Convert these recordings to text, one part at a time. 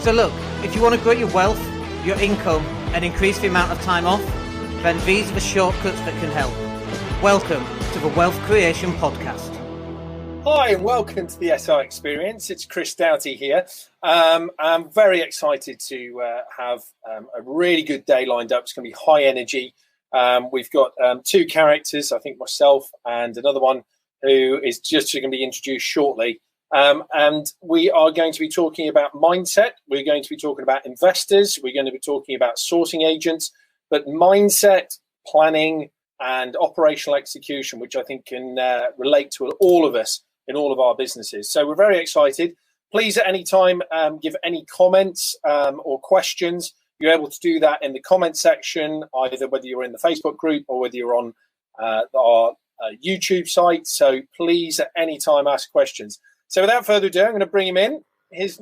So look, if you want to grow your wealth, your income, and increase the amount of time off, then these are the shortcuts that can help. Welcome to the Wealth Creation Podcast. Hi and welcome to the SI Experience. It's Chris Doughty here. I'm very excited to have a really good day lined up. It's going to be high energy. We've got two characters, I think myself and another one who is just going to be introduced shortly. And we are going to be talking about mindset. We're going to be talking about investors. We're going to be talking about sourcing agents, but mindset, planning, and operational execution, which I think can relate to all of us in all of our businesses. So we're very excited. Please, at any time, give any comments or questions. You're able to do that in the comment section, either whether you're in the Facebook group or whether you're on our YouTube site. So please, at any time, ask questions. So without further ado, I'm going to bring him in. Here's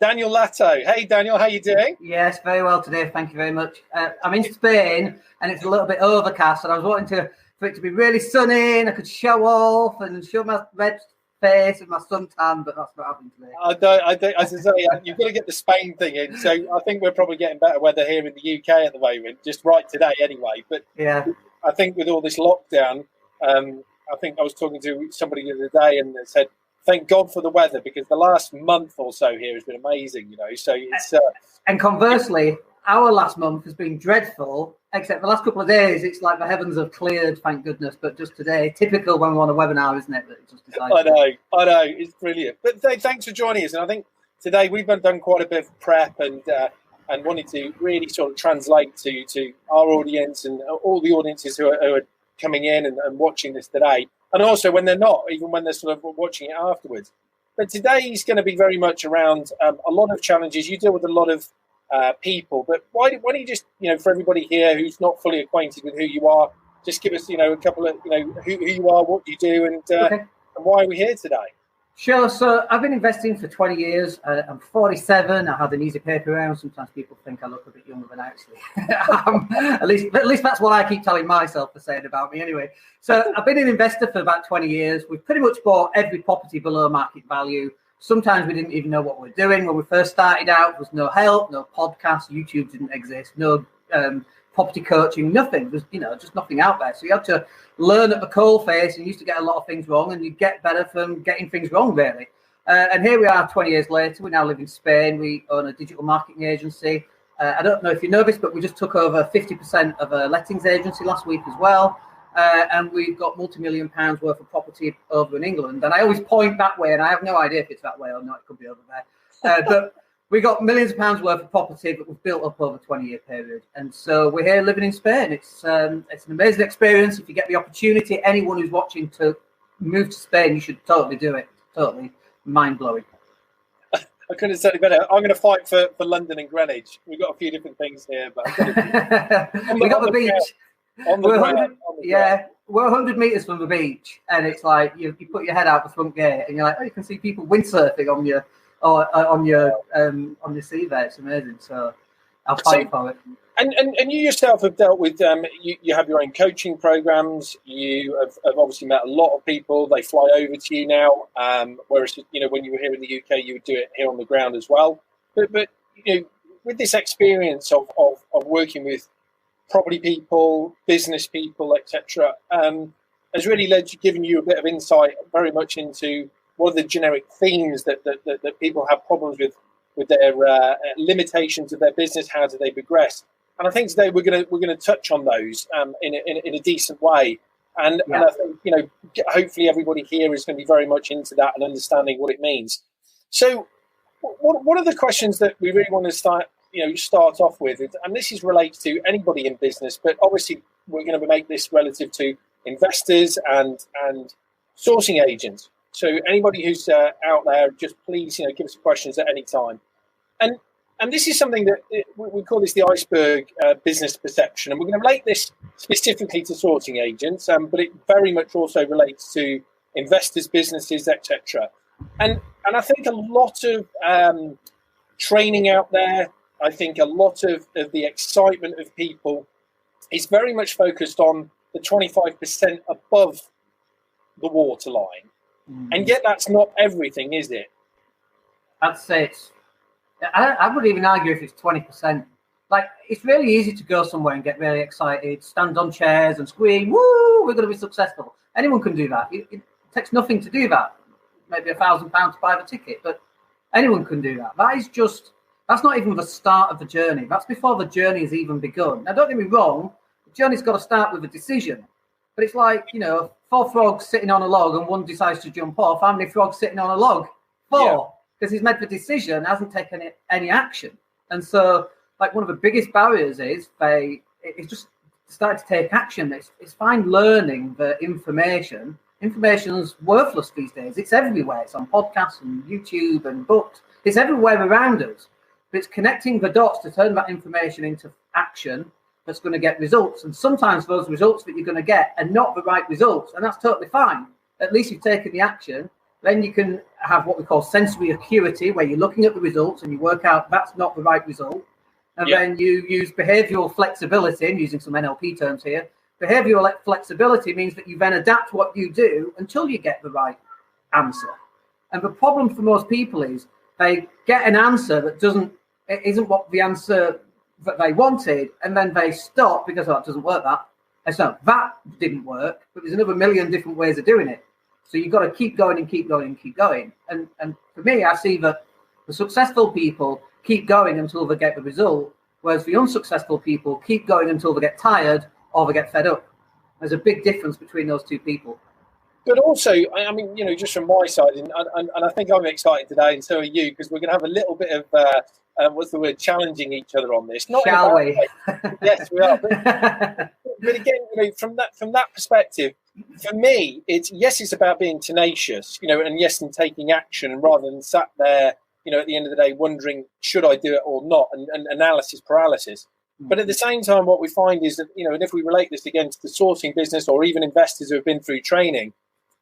Daniel Latto. Hey, Daniel, how are you doing? Yes, very well today. Thank you very much. I'm in Spain, and it's a little bit overcast, and I was wanting for it to be really sunny, and I could show off and show my red face and my suntan, but that's not happening today. I don't. As I say, you've got to get the Spain thing in. So I think we're probably getting better weather here in the UK at the moment, just right today anyway. But yeah, I think with all this lockdown, I think I was talking to somebody the other day, and they said, thank God for the weather, because the last month or so here has been amazing, you know. So it's and conversely, our last month has been dreadful, except the last couple of days, it's like the heavens have cleared, thank goodness. But just today, typical when we're on a webinar, isn't it? That it just I know, it's brilliant. But thanks for joining us. And I think today we've done quite a bit of prep and wanted to really sort of translate to our audience and all the audiences who are coming in and watching this today. And also when they're not, even when they're sort of watching it afterwards. But today is going to be very much around a lot of challenges. You deal with a lot of people, but why don't you just, for everybody here who's not fully acquainted with who you are, just give us, a couple of, who you are, what you do, and why we're here today. Sure. So I've been investing for 20 years. I'm 47. I have an easy paper around. Sometimes people think I look a bit younger than I actually am. At least that's what I keep telling myself for saying about me anyway. So I've been an investor for about 20 years. We've pretty much bought every property below market value. Sometimes we didn't even know what we were doing. When we first started out, there was no help, no podcast, YouTube didn't exist, no property coaching, nothing. There's, just nothing out there. So you had to learn at the coal face, and you used to get a lot of things wrong, and you get better from getting things wrong, really. And here we are 20 years later. We now live in Spain. We own a digital marketing agency. I don't know if you know this, but we just took over 50% of a lettings agency last week as well. And we've got multi-million pounds worth of property over in England. And I always point that way, and I have no idea if it's that way or not. It could be over there. But we got millions of pounds worth of property that we've built up over a 20-year period. And so we're here living in Spain. It's an amazing experience. If you get the opportunity, anyone who's watching to move to Spain, you should totally do it. Totally mind-blowing. I couldn't have said it better. I'm going to fight for London and Greenwich. We've got a few different things here. But we got the beach. We're 100 metres from the beach. And it's like you put your head out the front gate and you're like, you can see people windsurfing on your sea there. It's amazing. So I'll fight for it. And you yourself have dealt with you have your own coaching programs. You have obviously met a lot of people. They fly over to you now, whereas when you were here in the UK, you would do it here on the ground as well. But with this experience of working with property people, business people, etc., has really given you a bit of insight, very much into what are the generic themes that people have problems with their limitations of their business. How do they progress? And I think today we're going to touch on those in a decent way. And I think hopefully everybody here is going to be very much into that and understanding what it means. So, what are the questions that we really want to start off with? And this relates to anybody in business, but obviously we're going to make this relative to investors and sourcing agents. So anybody who's out there, just please, give us questions at any time. And this is something that we call this the iceberg business perception. And we're going to relate this specifically to sourcing agents, but it very much also relates to investors, businesses, etc. And I think a lot of training out there, I think a lot of the excitement of people is very much focused on the 25% above the waterline. And yet that's not everything, is it? I'd say it's I would even argue if it's 20%. Like, it's really easy to go somewhere and get really excited, stand on chairs and scream, "Woo, we're going to be successful." Anyone can do that. It takes nothing to do that. Maybe £1,000 to buy the ticket, but anyone can do that. That's not even the start of the journey. That's before the journey has even begun. Now, don't get me wrong, the journey's got to start with a decision. But it's like, 4 frogs sitting on a log and one decides to jump off. How many frogs sitting on a log? 4. Because he's made the decision, hasn't taken any action. And so, like, one of the biggest barriers is it's just starting to take action. It's fine learning the information. Information's worthless these days. It's everywhere. It's on podcasts and YouTube and books. It's everywhere around us. But it's connecting the dots to turn that information into action that's going to get results. And sometimes those results that you're going to get are not the right results. And that's totally fine. At least you've taken the action. Then you can have what we call sensory acuity, where you're looking at the results and you work out that's not the right result. And then you use behavioral flexibility, I'm using some NLP terms here. Behavioral flexibility means that you then adapt what you do until you get the right answer. And the problem for most people is they get an answer that isn't what the answer that they wanted, and then they stop because, it doesn't work that. And so that didn't work, but there's another million different ways of doing it. So you've got to keep going and keep going and keep going. And for me, I see that the successful people keep going until they get the result, whereas the unsuccessful people keep going until they get tired or they get fed up. There's a big difference between those two people. But also, I mean, just from my side, and I think I'm excited today, and so are you, because we're going to have a little bit of, challenging each other on this. Shall we? Yes, we are. But again, from that perspective, for me, it's about being tenacious, and yes, and taking action, and rather than sat there, at the end of the day, wondering, should I do it or not, and analysis paralysis. But at the same time, what we find is that, and if we relate this again to the sourcing business or even investors who have been through training,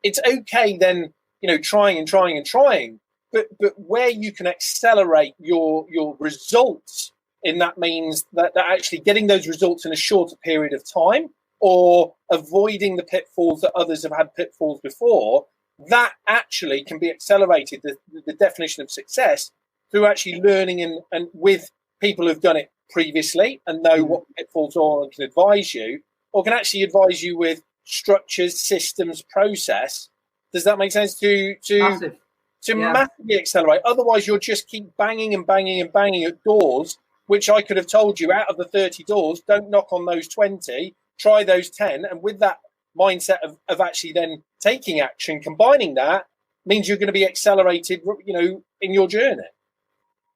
it's okay then, trying. But where you can accelerate your results, and that means that actually getting those results in a shorter period of time, or avoiding the pitfalls that others have had pitfalls before, that actually can be accelerated, the definition of success, through actually learning and with people who've done it previously and know what pitfalls are and can advise you, or can actually advise you with structures, systems, process. Does that make sense? To massively accelerate. Otherwise, you'll just keep banging at doors, which I could have told you, out of the 30 doors, don't knock on those 20, try those 10. And with that mindset of actually then taking action, combining that, means you're going to be accelerated, in your journey.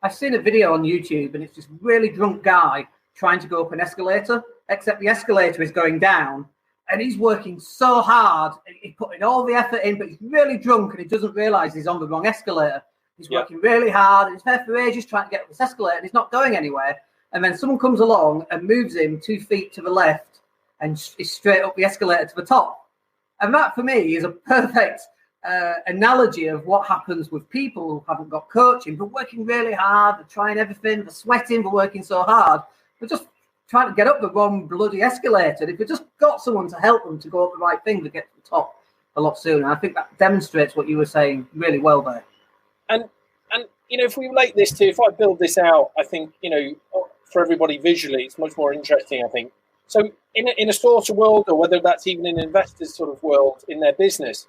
I've seen a video on YouTube, and it's this really drunk guy trying to go up an escalator, except the escalator is going down. And he's working so hard, he's putting all the effort in, but he's really drunk and he doesn't realise he's on the wrong escalator. He's working really hard, and he's there for ages trying to get up this escalator, and he's not going anywhere. And then someone comes along and moves him 2 feet to the left and is straight up the escalator to the top. And that, for me, is a perfect analogy of what happens with people who haven't got coaching, but working really hard, they're trying everything, they're sweating, they're working so hard, they're just trying to get up the wrong bloody escalator. And if we just got someone to help them to go up the right thing, to get to the top a lot sooner. I think that demonstrates what you were saying really well there. And if we relate this to, if I build this out, I think, for everybody visually, it's much more interesting, I think. So in a sort of world, or whether that's even in an investor's sort of world in their business,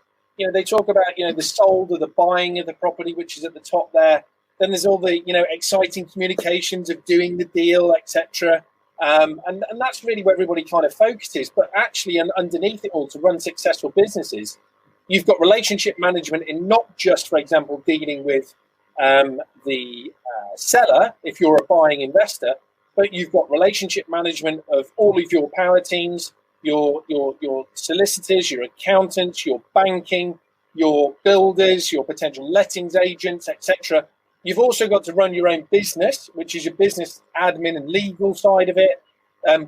they talk about, the sold or the buying of the property, which is at the top there. Then there's all the, exciting communications of doing the deal, etc. And that's really where everybody kind of focuses. But actually, underneath it all, to run successful businesses, you've got relationship management in not just, for example, dealing with the seller, if you're a buying investor, but you've got relationship management of all of your power teams, your solicitors, your accountants, your banking, your builders, your potential lettings agents, etc. You've also got to run your own business, which is your business admin and legal side of it.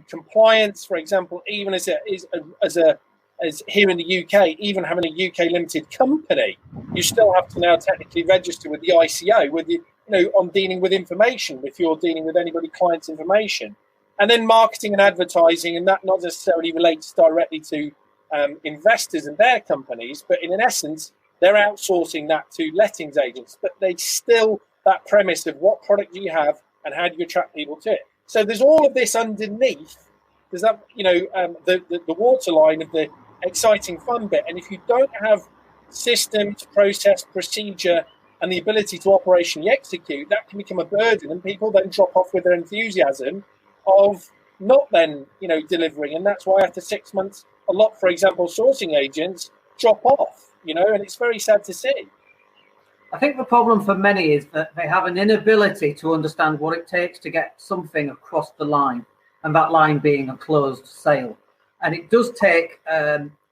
Compliance, for example, even as here in the UK, even having a UK limited company, you still have to now technically register with the ICO, with the, on dealing with information, if you're dealing with anybody, client's information. And then marketing and advertising, and that not necessarily relates directly to investors and their companies, but in essence, they're outsourcing that to lettings agents. But they still that premise of what product do you have and how do you attract people to it. So there's all of this underneath. There's that, the waterline of the exciting fun bit. And if you don't have systems, process, procedure, and the ability to operationally execute, that can become a burden, and people then drop off with their enthusiasm of not then, delivering. And that's why after 6 months, a lot, for example, sourcing agents drop off, and it's very sad to see. I think the problem for many is that they have an inability to understand what it takes to get something across the line, and that line being a closed sale. And it does take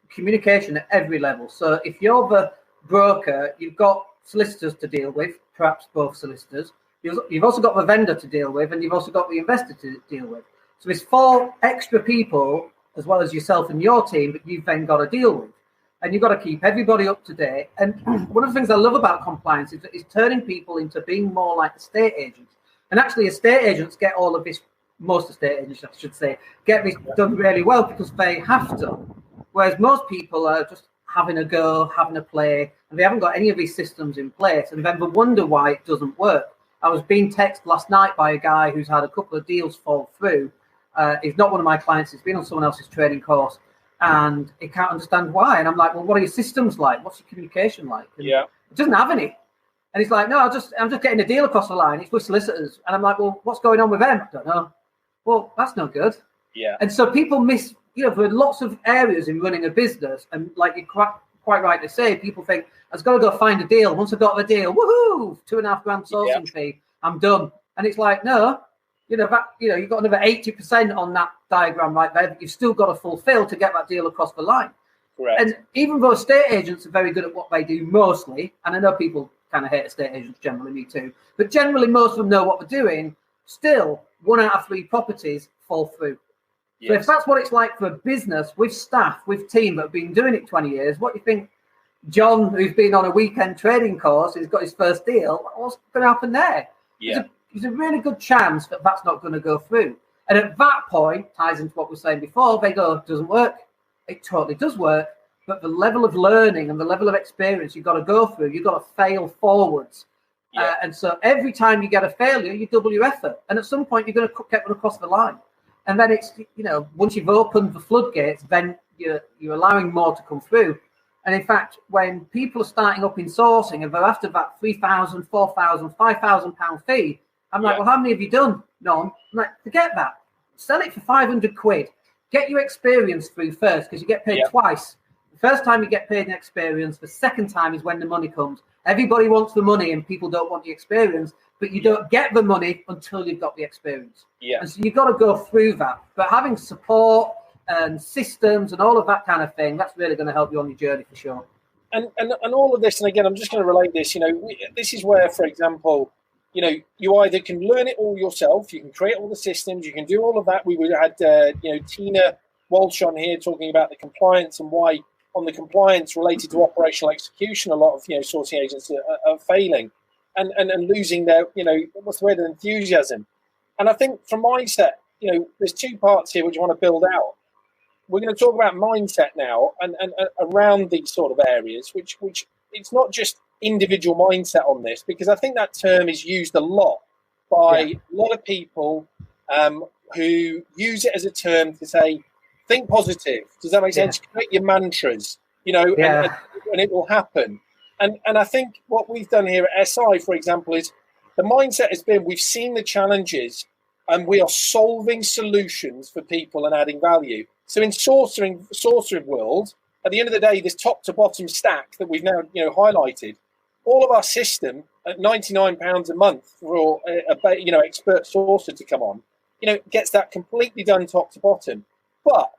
communication at every level. So if you're the broker, you've got solicitors to deal with, perhaps both solicitors. You've also got the vendor to deal with, and you've also got the investor to deal with. So there's 4 extra people, as well as yourself and your team, that you've then got to deal with. And you've got to keep everybody up to date. And one of the things I love about compliance is turning people into being more like estate agents. And actually, estate agents get all of this, most estate agents, I should say, get this done really well because they have to. Whereas most people are just having a go, having a play, and they haven't got any of these systems in place. And then they wonder why it doesn't work. I was being texted last night by a guy who's had a couple of deals fall through. He's not one of my clients. He's been on someone else's training course. And he can't understand why. And I'm like, well, what are your systems like? What's your communication like? And it doesn't have any. And he's like, no, I'm just getting a deal across the line. It's with solicitors. And I'm like, well, what's going on with them? I don't know. Well, that's no good. Yeah. And so people miss, there are lots of areas in running a business. And like you quite right to say, people think, I've got to go find a deal. Once I've got the deal, woohoo, $2,500 sourcing fee, I'm done. And it's like, no. You've got another 80% on that diagram right there that you've still got to fulfill to get that deal across the line. Correct. And even though estate agents are very good at what they do mostly, and I know people kind of hate estate agents generally, me too, but generally most of them know what they're doing, still 1 out of 3 properties fall through. Yes. So if that's what it's like for a business with staff, with team that have been doing it 20 years, what do you think John, who's been on a weekend trading course, who's got his first deal, what's going to happen there? Yeah. There's a really good chance that that's not going to go through. And at that point, ties into what we were saying before, they go, it doesn't work. It totally does work. But the level of learning and the level of experience you've got to go through, you've got to fail forwards. Yeah. And so every time you get a failure, you double your effort. And at some point, you're going to get one across the line. And then it's, once you've opened the floodgates, then you're allowing more to come through. And in fact, when people are starting up in sourcing and they're after that £3,000, £4,000, £5,000 fee, I'm like, well, how many have you done? None. I'm like, forget that. Sell it for 500 quid. Get your experience through first because you get paid twice. The first time you get paid in experience, the second time is when the money comes. Everybody wants the money and people don't want the experience, but you don't get the money until you've got the experience. Yeah. And so you've got to go through that. But having support and systems and all of that kind of thing, that's really going to help you on your journey for sure. And all of this, and again, I'm just going to relate this, this is where, for example, you either can learn it all yourself, you can create all the systems, you can do all of that. We had, Tina Walsh on here talking about the compliance and why on the compliance related to operational execution, a lot of, sourcing agents are failing and losing their, what's the word, enthusiasm. And I think from mindset, there's 2 parts here which I want to build out. We're going to talk about mindset now and around these sort of areas, which it's not just individual mindset on this, because I think that term is used a lot by a lot of people who use it as a term to say, think positive. Does that make sense? Create your mantras, and it will happen. And I think what we've done here at SI, for example, is the mindset has been we've seen the challenges and we are solving solutions for people and adding value. So in sourcing world, at the end of the day, this top to bottom stack that we've now highlighted, all of our system at £99 a month for a expert sourcer to come on, gets that completely done top to bottom. But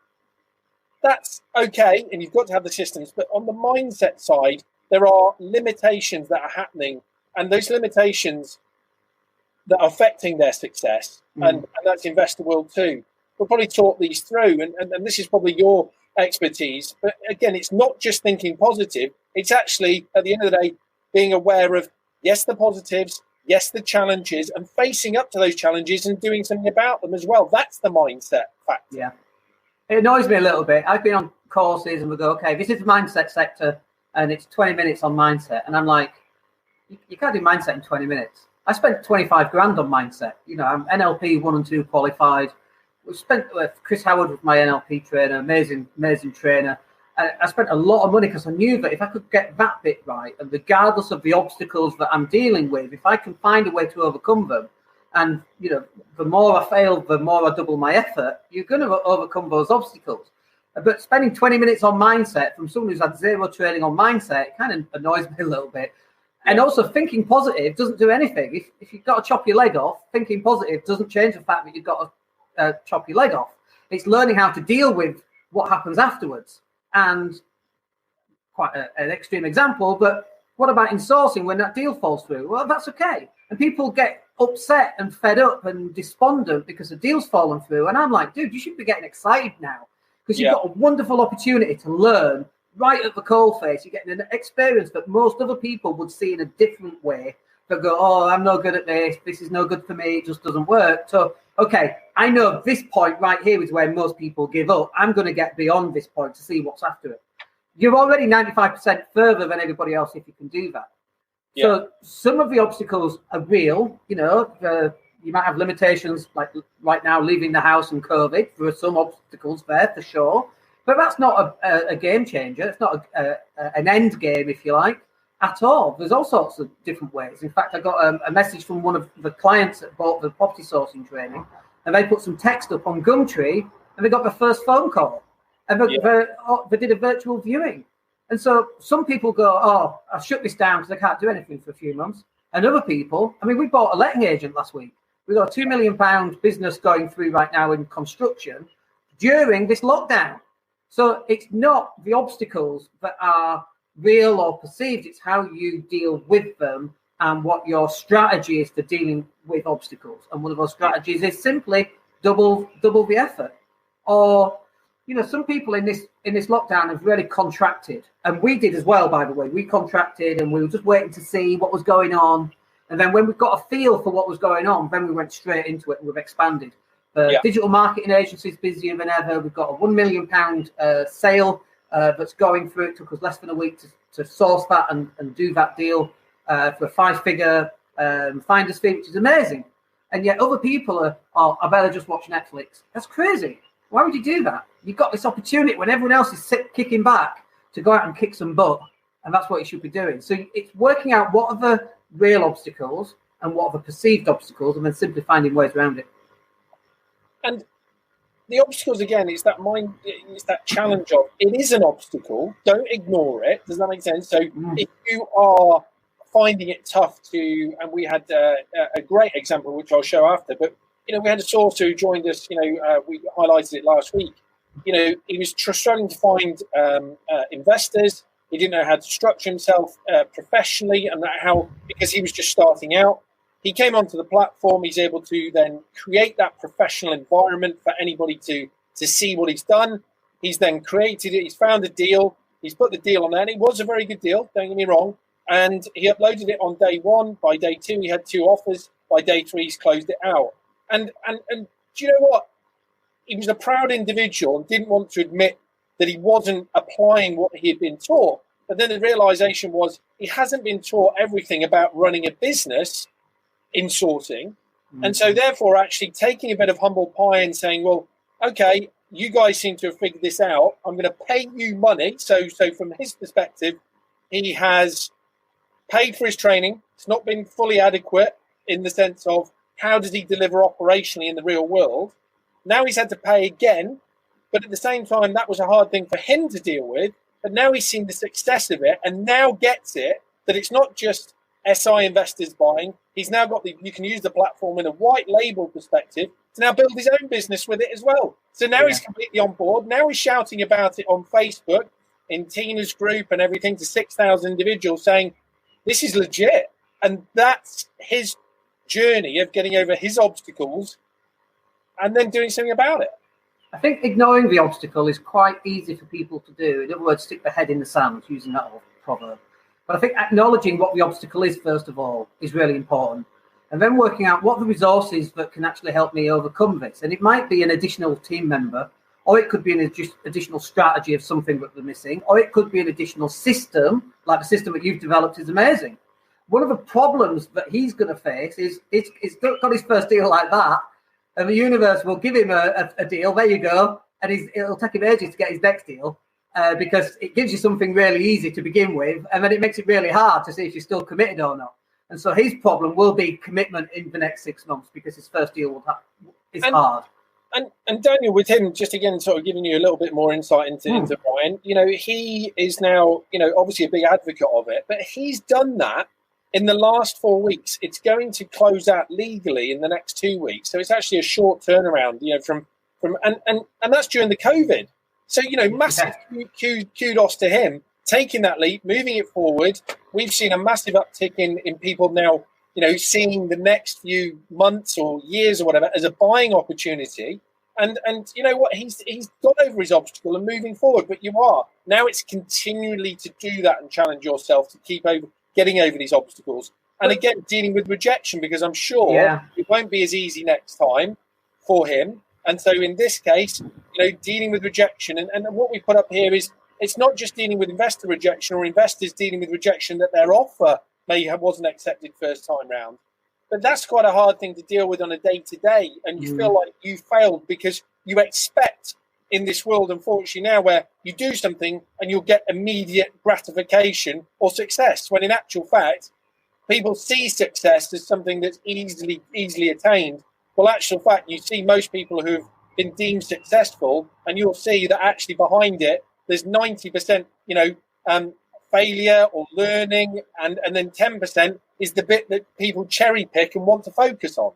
that's okay, and you've got to have the systems. But on the mindset side, there are limitations that are happening, and those limitations that are affecting their success, and that's investor world too. We'll probably talk these through, and this is probably your expertise. But again, it's not just thinking positive. It's actually, at the end of the day, being aware of, yes, the positives, yes, the challenges, and facing up to those challenges and doing something about them as well. That's the mindset factor. Yeah. It annoys me a little bit. I've been on courses and we go, okay, this is the mindset sector and it's 20 minutes on mindset. And I'm like, you can't do mindset in 20 minutes. I spent 25 grand on mindset. I'm NLP 1 and 2 qualified. We spent Chris Howard was my NLP trainer, amazing trainer. I spent a lot of money because I knew that if I could get that bit right, and regardless of the obstacles that I'm dealing with, if I can find a way to overcome them, and the more I fail, the more I double my effort, you're going to overcome those obstacles. But spending 20 minutes on mindset from someone who's had zero training on mindset, it kind of annoys me a little bit. And also thinking positive doesn't do anything. If you've got to chop your leg off, thinking positive doesn't change the fact that you've got to chop your leg off. It's learning how to deal with what happens afterwards. And quite an extreme example, but what about in sourcing when that deal falls through? Well, that's okay. And people get upset and fed up and despondent because the deal's fallen through. And I'm like, dude, you should be getting excited now because you've got a wonderful opportunity to learn right at the coalface. You're getting an experience that most other people would see in a different way. That go, oh, I'm no good at this. This is no good for me. It just doesn't work. So, okay, I know this point right here is where most people give up. I'm going to get beyond this point to see what's after it. You're already 95% further than everybody else if you can do that. Yeah. So some of the obstacles are real. You might have limitations like right now leaving the house and COVID. There are some obstacles there for sure. But that's not a game changer. It's not an end game, if you like, at all. There's all sorts of different ways. In fact, I got a message from one of the clients that bought the property sourcing training, and they put some text up on Gumtree, and they got their first phone call. And they did a virtual viewing. And so some people go, oh, I shut this down because I can't do anything for a few months. And other people, we bought a letting agent last week. We've got a £2 million business going through right now in construction during this lockdown. So it's not the obstacles that are real or perceived. It's how you deal with them and what your strategy is for dealing with obstacles. And one of those strategies is simply double the effort. Or, some people in this lockdown have really contracted. And we did as well, by the way. We contracted and we were just waiting to see what was going on. And then when we got a feel for what was going on, then we went straight into it and we've expanded. Digital marketing agencies busier than ever. We've got a £1 million sale that's going through. It took us less than a week to source that and do that deal for a 5-figure finder's fee, which is amazing. And yet other people are, I better just watch Netflix. That's crazy. Why would you do that? You've got this opportunity when everyone else is kicking back to go out and kick some butt. And that's what you should be doing. So it's working out what are the real obstacles and what are the perceived obstacles, and then simply finding ways around it. And the obstacles, again, it's that challenge of it is an obstacle. Don't ignore it. Does that make sense? So if you are finding it tough to, and we had a great example, which I'll show after, but, we had a source who joined us, we highlighted it last week. He was struggling to find investors. He didn't know how to structure himself professionally and because he was just starting out. He came onto the platform. He's able to then create that professional environment for anybody to see what he's done. He's then created it. He's found a deal. He's put the deal on there. And it was a very good deal, don't get me wrong. And he uploaded it on day 1. By day 2, he had 2 offers. By day 3, he's closed it out. And do you know what? He was a proud individual and didn't want to admit that he wasn't applying what he had been taught. But then the realization was he hasn't been taught everything about running a business in sourcing. And so therefore actually taking a bit of humble pie and saying, well, okay, you guys seem to have figured this out. I'm going to pay you money. So from his perspective, he has paid for his training. It's not been fully adequate in the sense of how does he deliver operationally in the real world. Now he's had to pay again, but at the same time, that was a hard thing for him to deal with. But now he's seen the success of it and now gets it that it's not just SI investors buying. He's now got you can use the platform in a white label perspective to now build his own business with it as well. So now he's completely on board. Now he's shouting about it on Facebook, in Tina's group and everything to 6,000 individuals saying, this is legit. And that's his journey of getting over his obstacles and then doing something about it. I think ignoring the obstacle is quite easy for people to do. In other words, stick their head in the sand, using that old proverb. But I think acknowledging what the obstacle is, first of all, is really important. And then working out what the resources that can actually help me overcome this. And it might be an additional team member, or it could be an additional strategy of something that they're missing, or it could be an additional system, like the system that you've developed is amazing. one of the problems that he's going to face is he's got his first deal like that, and the universe will give him a deal. There you go, and it'll take him ages to get his next deal because it gives you something really easy to begin with, and then it makes it really hard to see if you're still committed or not. And so his problem will be commitment in the next 6 months because his first deal is hard. And Daniel, with him, just again, sort of giving you a little bit more insight into Brian, he is now, obviously a big advocate of it, but he's done that in the last 4 weeks. It's going to close out legally in the next 2 weeks. So it's actually a short turnaround, and that's during the COVID. So, massive kudos to him, taking that leap, moving it forward. We've seen a massive uptick in people now, seeing the next few months or years or whatever as a buying opportunity. And you know what? He's got over his obstacle and moving forward. But you are. Now it's continually to do that and challenge yourself to keep getting over these obstacles. And again, dealing with rejection, because I'm sure it won't be as easy next time for him. And so in this case, dealing with rejection. And what we put up here is it's not just dealing with investor rejection or investors dealing with rejection that their offer wasn't accepted first time round. But that's quite a hard thing to deal with on a day-to-day. And you feel like you failed because you expect in this world, unfortunately now, where you do something and you'll get immediate gratification or success, when in actual fact, people see success as something that's easily attained. Well, actual fact, you see most people who've been deemed successful, and you'll see that actually behind it, there's 90%, failure or learning, and then 10% is the bit that people cherry pick and want to focus on.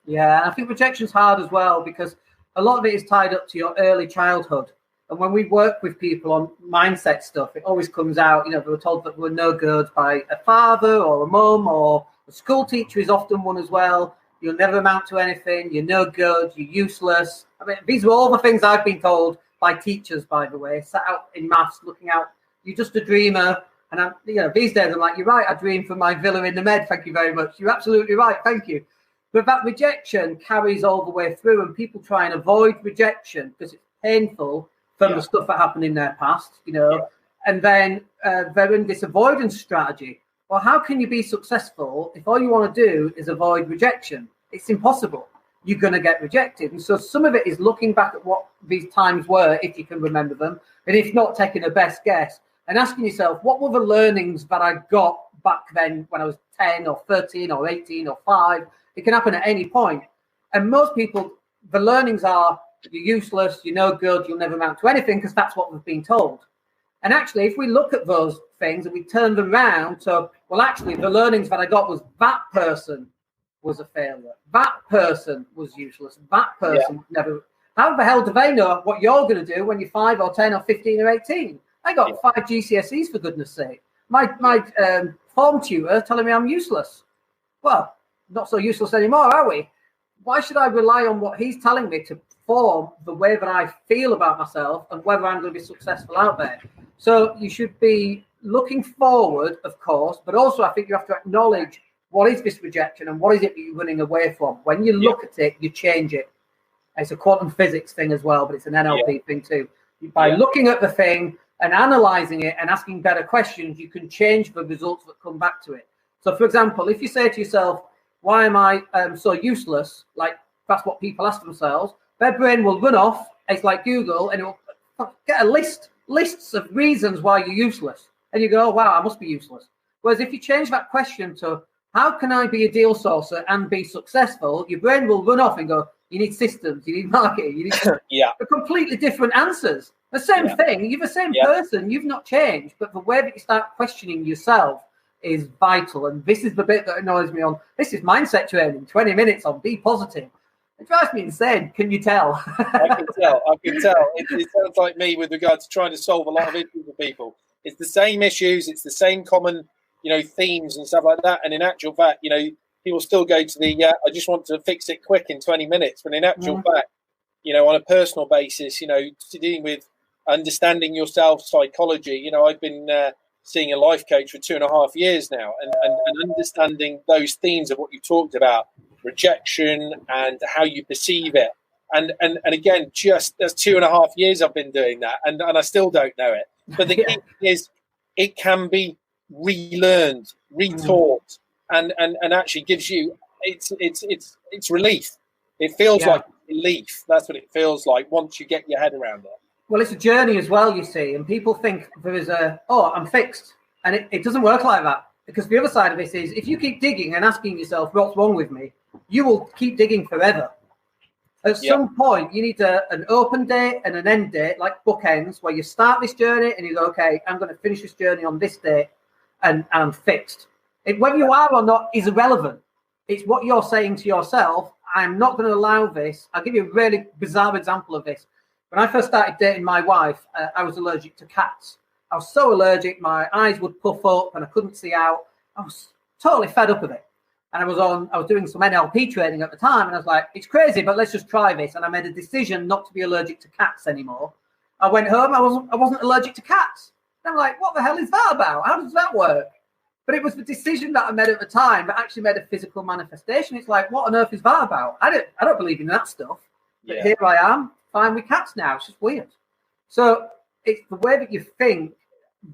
Yeah, I think rejection's hard as well because a lot of it is tied up to your early childhood. And when we work with people on mindset stuff, it always comes out, they were told that they were no good by a father or a mum, or a school teacher is often one as well. You'll never amount to anything. You're no good. You're useless. I mean, these were all the things I've been told by teachers, by the way, sat out in maths looking out. You're just a dreamer. And these days I'm like, you're right, I dream for my villa in the Med, thank you very much. You're absolutely right, thank you. But that rejection carries all the way through, and people try and avoid rejection because it's painful from the stuff that happened in their past, and then they're in this avoidance strategy. Well, how can you be successful if all you want to do is avoid rejection? It's impossible. You're going to get rejected. And so some of it is looking back at what these times were, if you can remember them, and if not, taking a best guess. And asking yourself, what were the learnings that I got back then when I was 10 or 13 or 18 or 5? It can happen at any point. And most people, the learnings are you're useless, you're no good, you'll never amount to anything because that's what we've been told. And actually, if we look at those things and we turn them around to, well, actually, the learnings that I got was that person was a failure. That person was useless. That person never. How the hell do they know what you're going to do when you're 5 or 10 or 15 or 18? I got 5 GCSEs, for goodness sake. My form tutor telling me I'm useless. Well, not so useless anymore, are we? Why should I rely on what he's telling me to form the way that I feel about myself and whether I'm going to be successful out there? So you should be looking forward, of course, but also I think you have to acknowledge what is this rejection and what is it that you're running away from. When you look at it, you change it. It's a quantum physics thing as well, but it's an NLP thing too. By looking at the thing and analyzing it and asking better questions, you can change the results that come back to it. So, for example, if you say to yourself, why am I so useless? Like, that's what people ask themselves. Their brain will run off. It's like Google, and it will get lists of reasons why you're useless. And you go, oh, wow, I must be useless. Whereas if you change that question to, how can I be a deal sourcer and be successful? Your brain will run off and go, you need systems, you need marketing, you need completely different answers. The same thing, you're the same person, you've not changed, but the way that you start questioning yourself is vital. And this is the bit that annoys me on, this is mindset training, 20 minutes on be positive. It drives me insane, can you tell? I can tell. It sounds like me with regards to trying to solve a lot of issues with people. It's the same issues, it's the same common, themes and stuff like that. And in actual fact, people still go to the, I just want to fix it quick in 20 minutes. But in actual fact, on a personal basis, dealing with understanding yourself, psychology, I've been seeing a life coach for 2.5 years now and understanding those themes of what you talked about, rejection and how you perceive it. And again, just that's 2.5 years I've been doing that and I still don't know it. But the key thing is it can be relearned, retaught, and actually gives you it's relief. It feels like relief. That's what it feels like once you get your head around it. Well, it's a journey as well, you see, and people think there is I'm fixed, and it doesn't work like that, because the other side of this is if you keep digging and asking yourself what's wrong with me, you will keep digging forever. At some point, you need an open date and an end date, like bookends, where you start this journey and you go, okay, I'm going to finish this journey on this date, and I'm fixed. Whether you are or not is irrelevant. It's what you're saying to yourself. I'm not going to allow this. I'll give you a really bizarre example of this. When I first started dating my wife, I was allergic to cats. I was so allergic, my eyes would puff up and I couldn't see out. I was totally fed up of it. And I was doing some NLP training at the time, and I was like, it's crazy, but let's just try this. And I made a decision not to be allergic to cats anymore. I went home, I wasn't allergic to cats. And I'm like, what the hell is that about? How does that work? But it was the decision that I made at the time that actually made a physical manifestation. It's like, what on earth is that about? I don't believe in that stuff. But here I am, fine with cats now. It's just weird. So it's the way that you think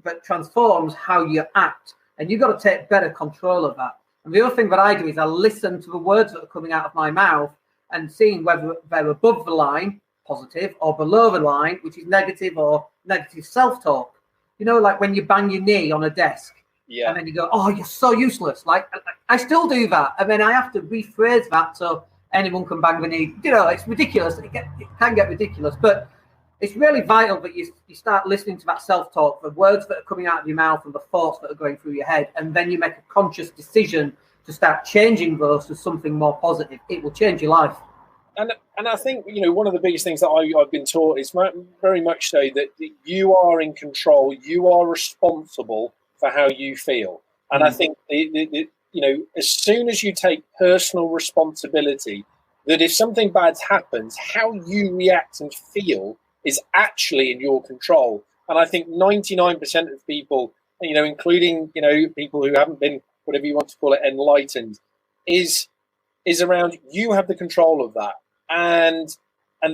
that transforms how you act. And you've got to take better control of that. And the other thing that I do is I listen to the words that are coming out of my mouth and seeing whether they're above the line, positive, or below the line, which is negative or negative self-talk. You know, like when you bang your knee on a desk. Yeah. And then you go, oh, you're so useless. Like, I still do that. And then I have to rephrase that so anyone can bang the knee. You know, it's ridiculous. It can get ridiculous. But it's really vital that you start listening to that self-talk, the words that are coming out of your mouth and the thoughts that are going through your head. And then you make a conscious decision to start changing those to something more positive. It will change your life. And I think, you know, one of the biggest things that I've been taught is very much so that you are in control. You are responsible for how you feel. And I think, you know, as soon as you take personal responsibility, that if something bad happens, how you react and feel is actually in your control. And I think 99% of people, you know, including, you know, people who haven't been, whatever you want to call it, enlightened, is around you have the control of that. And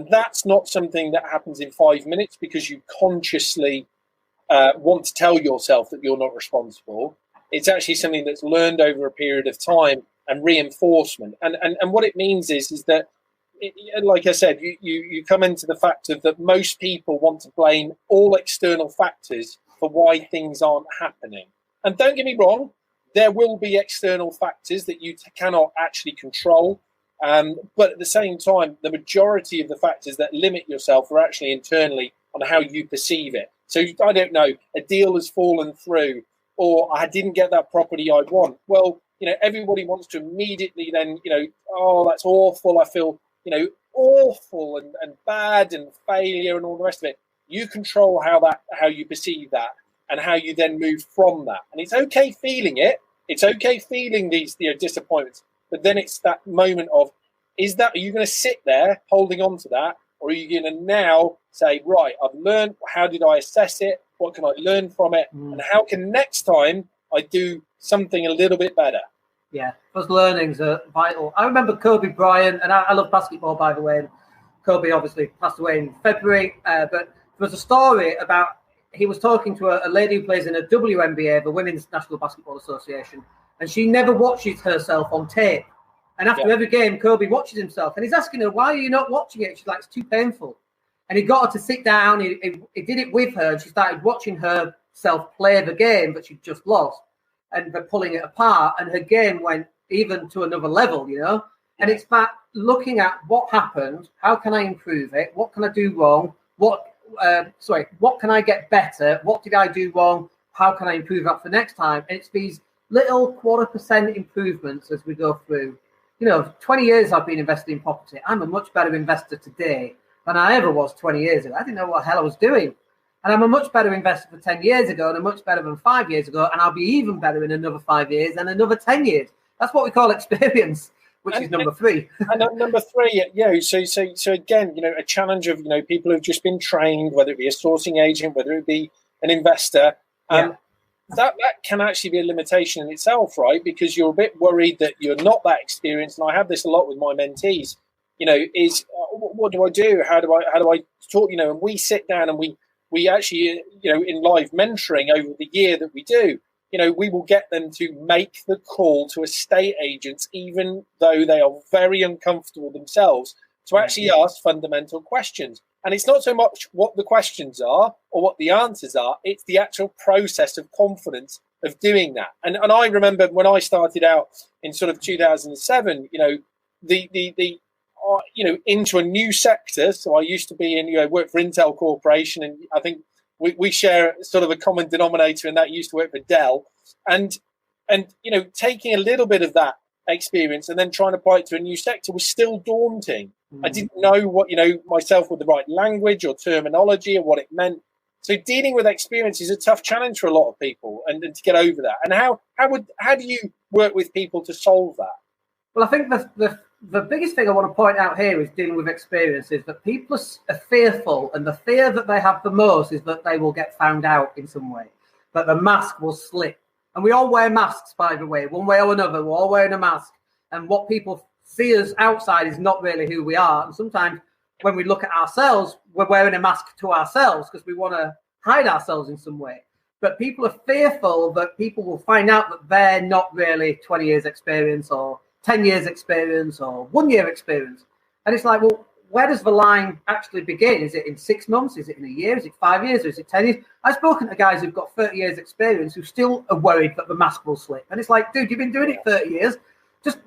that's not something that happens in 5 minutes because you consciously want to tell yourself that you're not responsible. It's actually something that's learned over a period of time and reinforcement. And what it means is that, like I said, you come into the fact of that most people want to blame all external factors for why things aren't happening. And don't get me wrong, there will be external factors that you cannot actually control. But at the same time, the majority of the factors that limit yourself are actually internally on how you perceive it. So I don't know, a deal has fallen through, or I didn't get that property I want. Well, you know, everybody wants to immediately then, you know, oh, that's awful. I feel, you know, awful and bad and failure and all the rest of it. You control how you perceive that and how you then move from that. And it's okay feeling it. It's okay feeling these, you know, disappointments. But then it's that moment of, are you going to sit there holding on to that? Or are you going to now say, right, I've learned, how did I assess it? What can I learn from it? And how can next time I do something a little bit better? Yeah, those learnings are vital. I remember Kobe Bryant, and I love basketball, by the way. And Kobe obviously passed away in February. But there was a story about, he was talking to a lady who plays in a WNBA, the Women's National Basketball Association, and she never watches herself on tape. And after every game, Kobe watches himself. And he's asking her, why are you not watching it? She's like, it's too painful. And he got her to sit down. He did it with her. And she started watching herself play the game that she'd just lost. And they're pulling it apart. And her game went even to another level, you know. And it's that looking at what happened. How can I improve it? What can I do wrong? What can I get better? What did I do wrong? How can I improve that for next time? And it's these little 0.25% improvements as we go through. You know, 20 years I've been investing in property. I'm a much better investor today than I ever was 20 years ago. I didn't know what the hell I was doing. And I'm a much better investor for 10 years ago and I'm much better than 5 years ago. And I'll be even better in another 5 years and another 10 years. That's what we call experience, which is number 3. And number 3, yeah. So again, you know, a challenge of, you know, people who've just been trained, whether it be a sourcing agent, whether it be an investor, that can actually be a limitation in itself, right? Because you're a bit worried that you're not that experienced. And I have this a lot with my mentees, you know, is what do I do? How do I talk? You know, and we sit down and we actually, you know, in live mentoring over the year that we do, we will get them to make the call to estate agents, even though they are very uncomfortable themselves, to actually ask fundamental questions. And it's not so much what the questions are or what the answers are, it's the actual process of confidence of doing that. And I remember when I started out in sort of 2007, into a new sector. So I used to be in, work for Intel Corporation, and I think we share sort of a common denominator, and that used to work for Dell. And taking a little bit of that experience and then trying to apply it to a new sector was still daunting. I didn't know what, myself with the right language or terminology or what it meant. So dealing with experience is a tough challenge for a lot of people, and to get over that. And how do you work with people to solve that? Well, I think the biggest thing I want to point out here is dealing with experience is that people are fearful, and the fear that they have the most is that they will get found out in some way, that the mask will slip. And we all wear masks, by the way, one way or another. We're all wearing a mask. And what people see us outside is not really who we are. And sometimes when we look at ourselves, we're wearing a mask to ourselves because we want to hide ourselves in some way. But people are fearful that people will find out that they're not really 20 years experience or 10 years experience or 1 year experience. And it's like, well, where does the line actually begin? Is it in 6 months? Is it in a year? Is it 5 years? Or is it 10 years? I've spoken to guys who've got 30 years experience who still are worried that the mask will slip. And it's like, dude, you've been doing it 30 years. Just,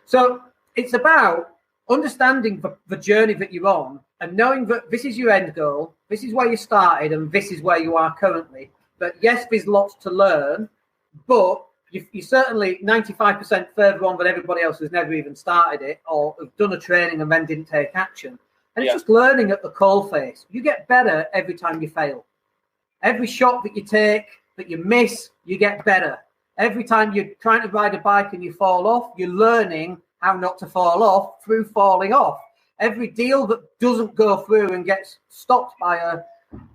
So it's about understanding the journey that you're on and knowing that this is your end goal, this is where you started, and this is where you are currently. But yes, there's lots to learn, but you're certainly 95% further on than everybody else who's never even started it or have done a training and then didn't take action. And it's just learning at the coalface. You get better every time you fail. Every shot that you take, that you miss, you get better. Every time you're trying to ride a bike and you fall off, you're learning how not to fall off through falling off. Every deal that doesn't go through and gets stopped by a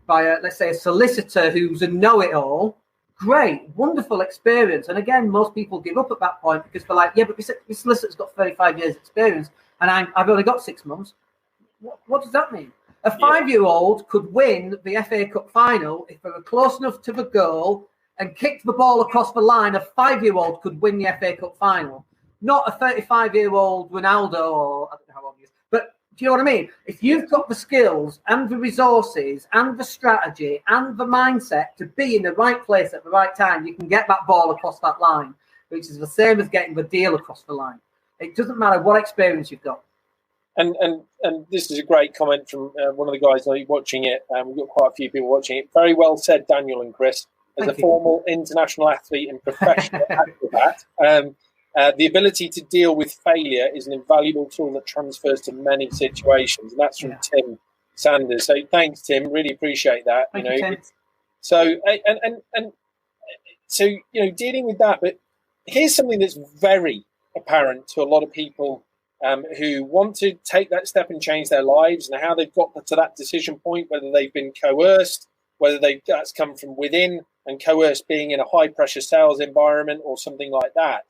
let's say, a solicitor who's a know-it-all, great, wonderful experience. And again, most people give up at that point because they're like, yeah, but this solicitor's got 35 years experience and I've only got 6 months. What does that mean? A 5-year-old could win the FA Cup final if they were close enough to the goal and kicked the ball across the line. A 5-year-old could win the FA Cup final, not a 35-year-old Ronaldo or I don't know how old he is. But do you know what I mean? If you've got the skills and the resources and the strategy and the mindset to be in the right place at the right time, you can get that ball across that line, which is the same as getting the deal across the line. It doesn't matter what experience you've got. And this is a great comment from one of the guys watching it. We've got quite a few people watching it. Very well said, Daniel and Chris. As a former international athlete and professional acrobat, the ability to deal with failure is an invaluable tool that transfers to many situations. And that's from Tim Sanders. So thanks, Tim. Really appreciate that. Thank you, Tim. So dealing with that. But here's something that's very apparent to a lot of people who want to take that step and change their lives, and how they've got to that decision point, whether they've been coerced, whether that's come from within, and coerced being in a high pressure sales environment or something like that.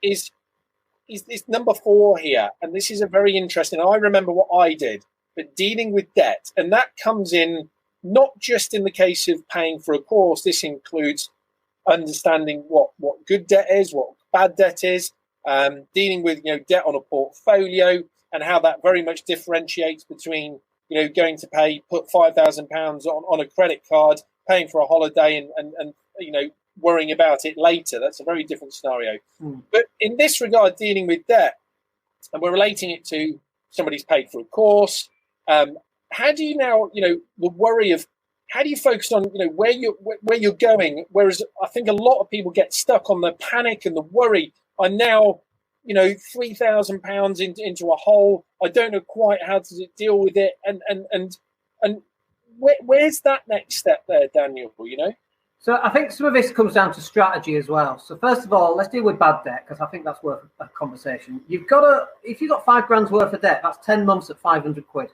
Is this number 4 here? And this is a very interesting. I remember what I did, but dealing with debt, and that comes in not just in the case of paying for a course. This includes understanding what good debt is, what bad debt is, dealing with debt on a portfolio, and how that very much differentiates between going to put £5,000 on a credit card, paying for a holiday, and worrying about it later. That's a very different scenario. But in this regard, dealing with debt, and we're relating it to somebody's paid for a course, how do you now, the worry of how do you focus on, where you're going? Whereas I think a lot of people get stuck on the panic and the worry. I'm now, £3,000 into a hole. I don't know quite how to deal with it. And where's that next step there, Daniel? So I think some of this comes down to strategy as well. So first of all, let's deal with bad debt, because I think that's worth a conversation. If you've got £5,000 worth of debt, that's 10 months at £500.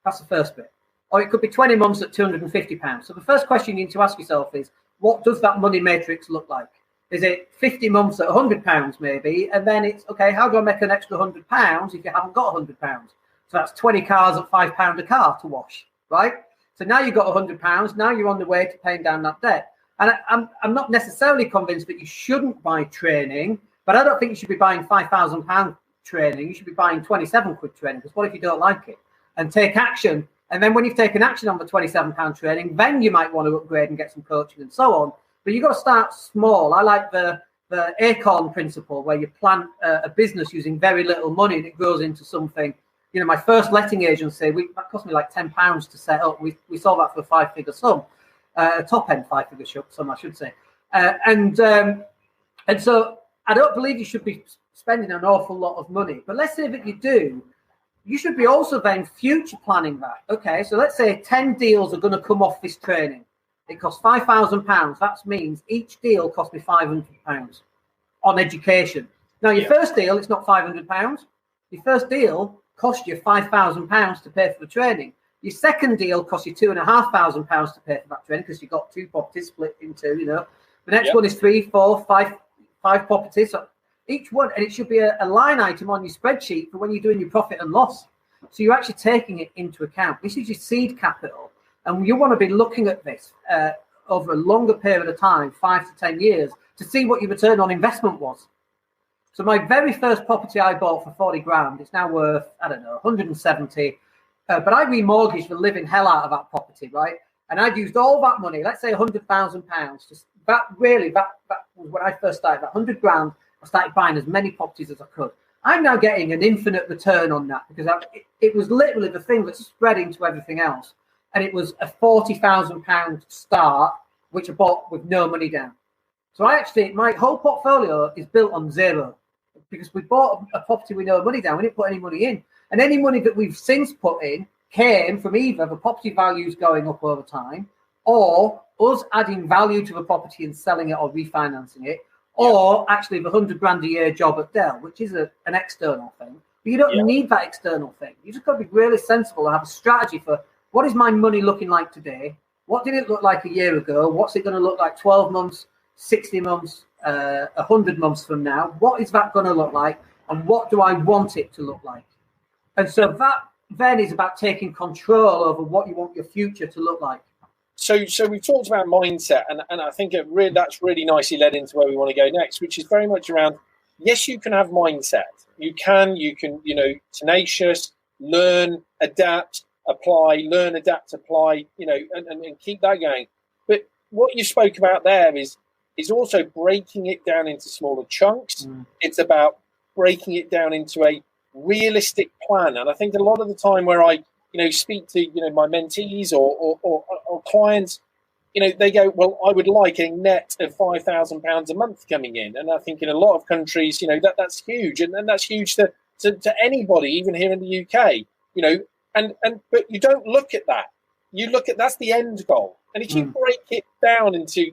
That's the first bit. Or it could be 20 months at £250. So the first question you need to ask yourself is, what does that money matrix look like? Is it 50 months at £100 maybe? And then it's, okay, how do I make an extra £100 if you haven't got £100? So that's 20 cars at £5 a car to wash, right? So now you've got £100. Now you're on the way to paying down that debt. And I'm not necessarily convinced that you shouldn't buy training, but I don't think you should be buying £5,000 training. You should be buying 27 quid training, because what if you don't like it? And take action. And then when you've taken action on the £27 training, then you might want to upgrade and get some coaching and so on. But you've got to start small. I like the acorn principle, where you plant a business using very little money and it grows into something. You know, my first letting agency, that cost me like £10 to set up. We sold that for a 5-figure sum, a top end 5-figure sum, I should say. And so I don't believe you should be spending an awful lot of money. But let's say that you do, you should be also then future planning that. Okay, so let's say 10 deals are going to come off this training. It costs £5,000. That means each deal cost me £500 on education. Now, your first deal, it's not £500. Your first deal cost you £5,000 to pay for the training. Your second deal cost you £2,500 to pay for that training, because you've got 2 properties split into, you know. The next one is 3, 4, 5 properties. So each one, and it should be a line item on your spreadsheet for when you're doing your profit and loss. So you're actually taking it into account. This is your seed capital. And you want to be looking at this over a longer period of time, 5 to 10 years, to see what your return on investment was. So my very first property I bought for 40 grand, it's now worth, I don't know, 170. But I remortgaged the living hell out of that property, right? And I'd used all that money, let's say £100,000. That was when I first started, that 100 grand, I started buying as many properties as I could. I'm now getting an infinite return on that, because it was literally the thing that spread into everything else. And it was a £40,000 start, which I bought with no money down. So my whole portfolio is built on zero, because we bought a property with no money down. We didn't put any money in. And any money that we've since put in came from either the property values going up over time, or us adding value to the property and selling it or refinancing it, or actually the 100 grand a year job at Dell, which is an external thing. But you don't need that external thing. You just got to be really sensible and have a strategy for, what is my money looking like today? What did it look like a year ago? What's it going to look like 12 months, 60 months, 100 months from now? What is that going to look like? And what do I want it to look like? And so that then is about taking control over what you want your future to look like. So we've talked about mindset, and I think that's really nicely led into where we want to go next, which is very much around, yes, you can have mindset. You can, tenacious, learn, adapt, apply, learn, adapt, apply, and keep that going. But what you spoke about there is also breaking it down into smaller chunks. It's about breaking it down into a realistic plan. And I think a lot of the time where I speak to my mentees or clients, they go, well, I would like a net of £5,000 a month coming in. And I think in a lot of countries, that's huge, and that's huge to anybody, even here in the UK, but you don't look at that. You look at, that's the end goal. And if you break it down into,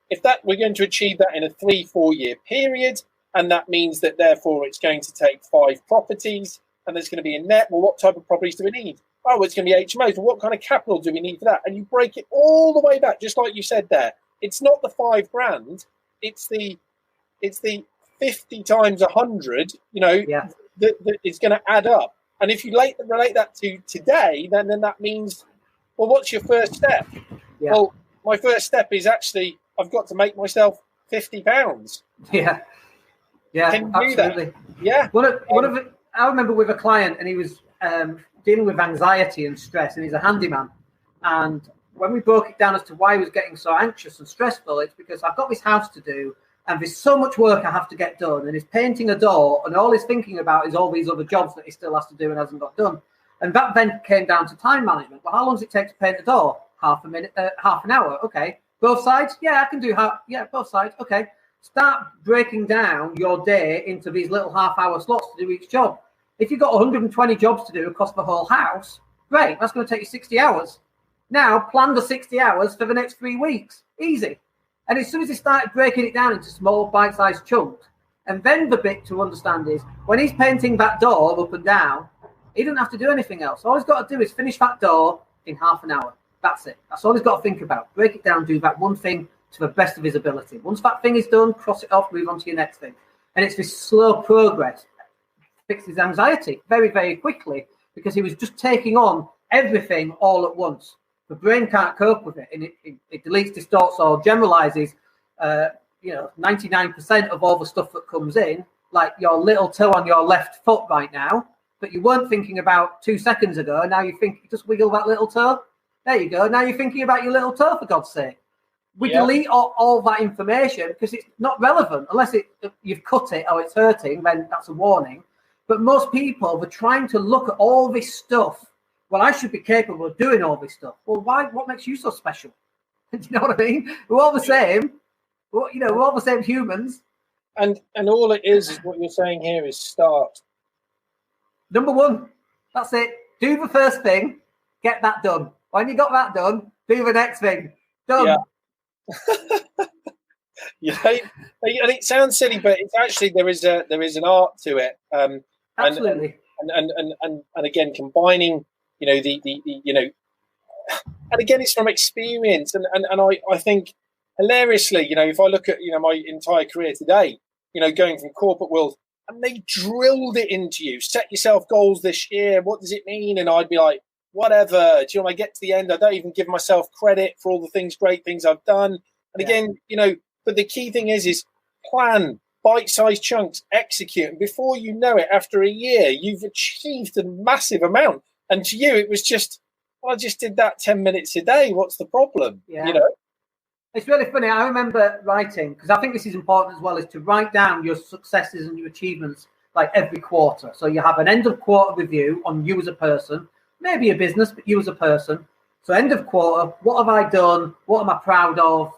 if that we're going to achieve that in a 3-4 year period, and that means that therefore it's going to take 5 properties, and there's going to be a net. Well, what type of properties do we need? Oh, it's going to be HMOs. Well, what kind of capital do we need for that? And you break it all the way back, just like you said there. It's not the 5 grand. It's the 50 times 100. That it's going to add up. And if you relate that to today, then that means, well, what's your first step? Yeah. Well, my first step is actually I've got to make myself £50. Yeah, Can you absolutely. Do that? Yeah. I remember with a client, and he was dealing with anxiety and stress, and he's a handyman. And when we broke it down as to why he was getting so anxious and stressful, it's because I've got this house to do, and there's so much work I have to get done, and he's painting a door, and all he's thinking about is all these other jobs that he still has to do and hasn't got done. And that then came down to time management. Well, how long does it take to paint a door? Half an hour. Okay. Both sides? Yeah, I can do both sides. Okay. Start breaking down your day into these little half-hour slots to do each job. If you've got 120 jobs to do across the whole house, great. That's going to take you 60 hours. Now, plan the 60 hours for the next 3 weeks. Easy. And as soon as he started breaking it down into small bite-sized chunks, and then the bit to understand is, when he's painting that door up and down, he doesn't have to do anything else. All he's got to do is finish that door in half an hour. That's it. That's all he's got to think about. Break it down, do that one thing to the best of his ability. Once that thing is done, cross it off, move on to your next thing. And it's this slow progress. Fixed his anxiety very, very quickly, because he was just taking on everything all at once. The brain can't cope with it, and it deletes, distorts, or generalizes 99% of all the stuff that comes in, like your little toe on your left foot right now, that you weren't thinking about 2 seconds ago. Now you think, just wiggle that little toe. There you go. Now you're thinking about your little toe, for God's sake. We delete all that information because it's not relevant unless you've cut it or it's hurting, then that's a warning. But most people, they're trying to look at all this stuff. Well, I should be capable of doing all this stuff. Well, why? What makes you so special? Do you know what I mean? We're all the same. We're all the same humans. And all it is what you're saying here is start. Number one. That's it. Do the first thing. Get that done. When you got that done, do the next thing. Done. Yeah. And it sounds silly, but it's actually there is an art to it. Absolutely. And again, combining, and again, it's from experience. And I think hilariously, if I look at my entire career today, going from corporate world, and they drilled it into you. Set yourself goals this year. What does it mean? And I'd be like, whatever. Do when I get to the end, I don't even give myself credit for all the great things I've done. And again, but the key thing is plan, bite-sized chunks, execute. And before you know it, after a year, you've achieved a massive amount. And to you, it was just, I just did that 10 minutes a day. What's the problem? Yeah. It's really funny. I remember writing, because I think this is important as well, is to write down your successes and your achievements like every quarter. So you have an end of quarter review on you as a person, maybe a business, but you as a person. So end of quarter, what have I done? What am I proud of?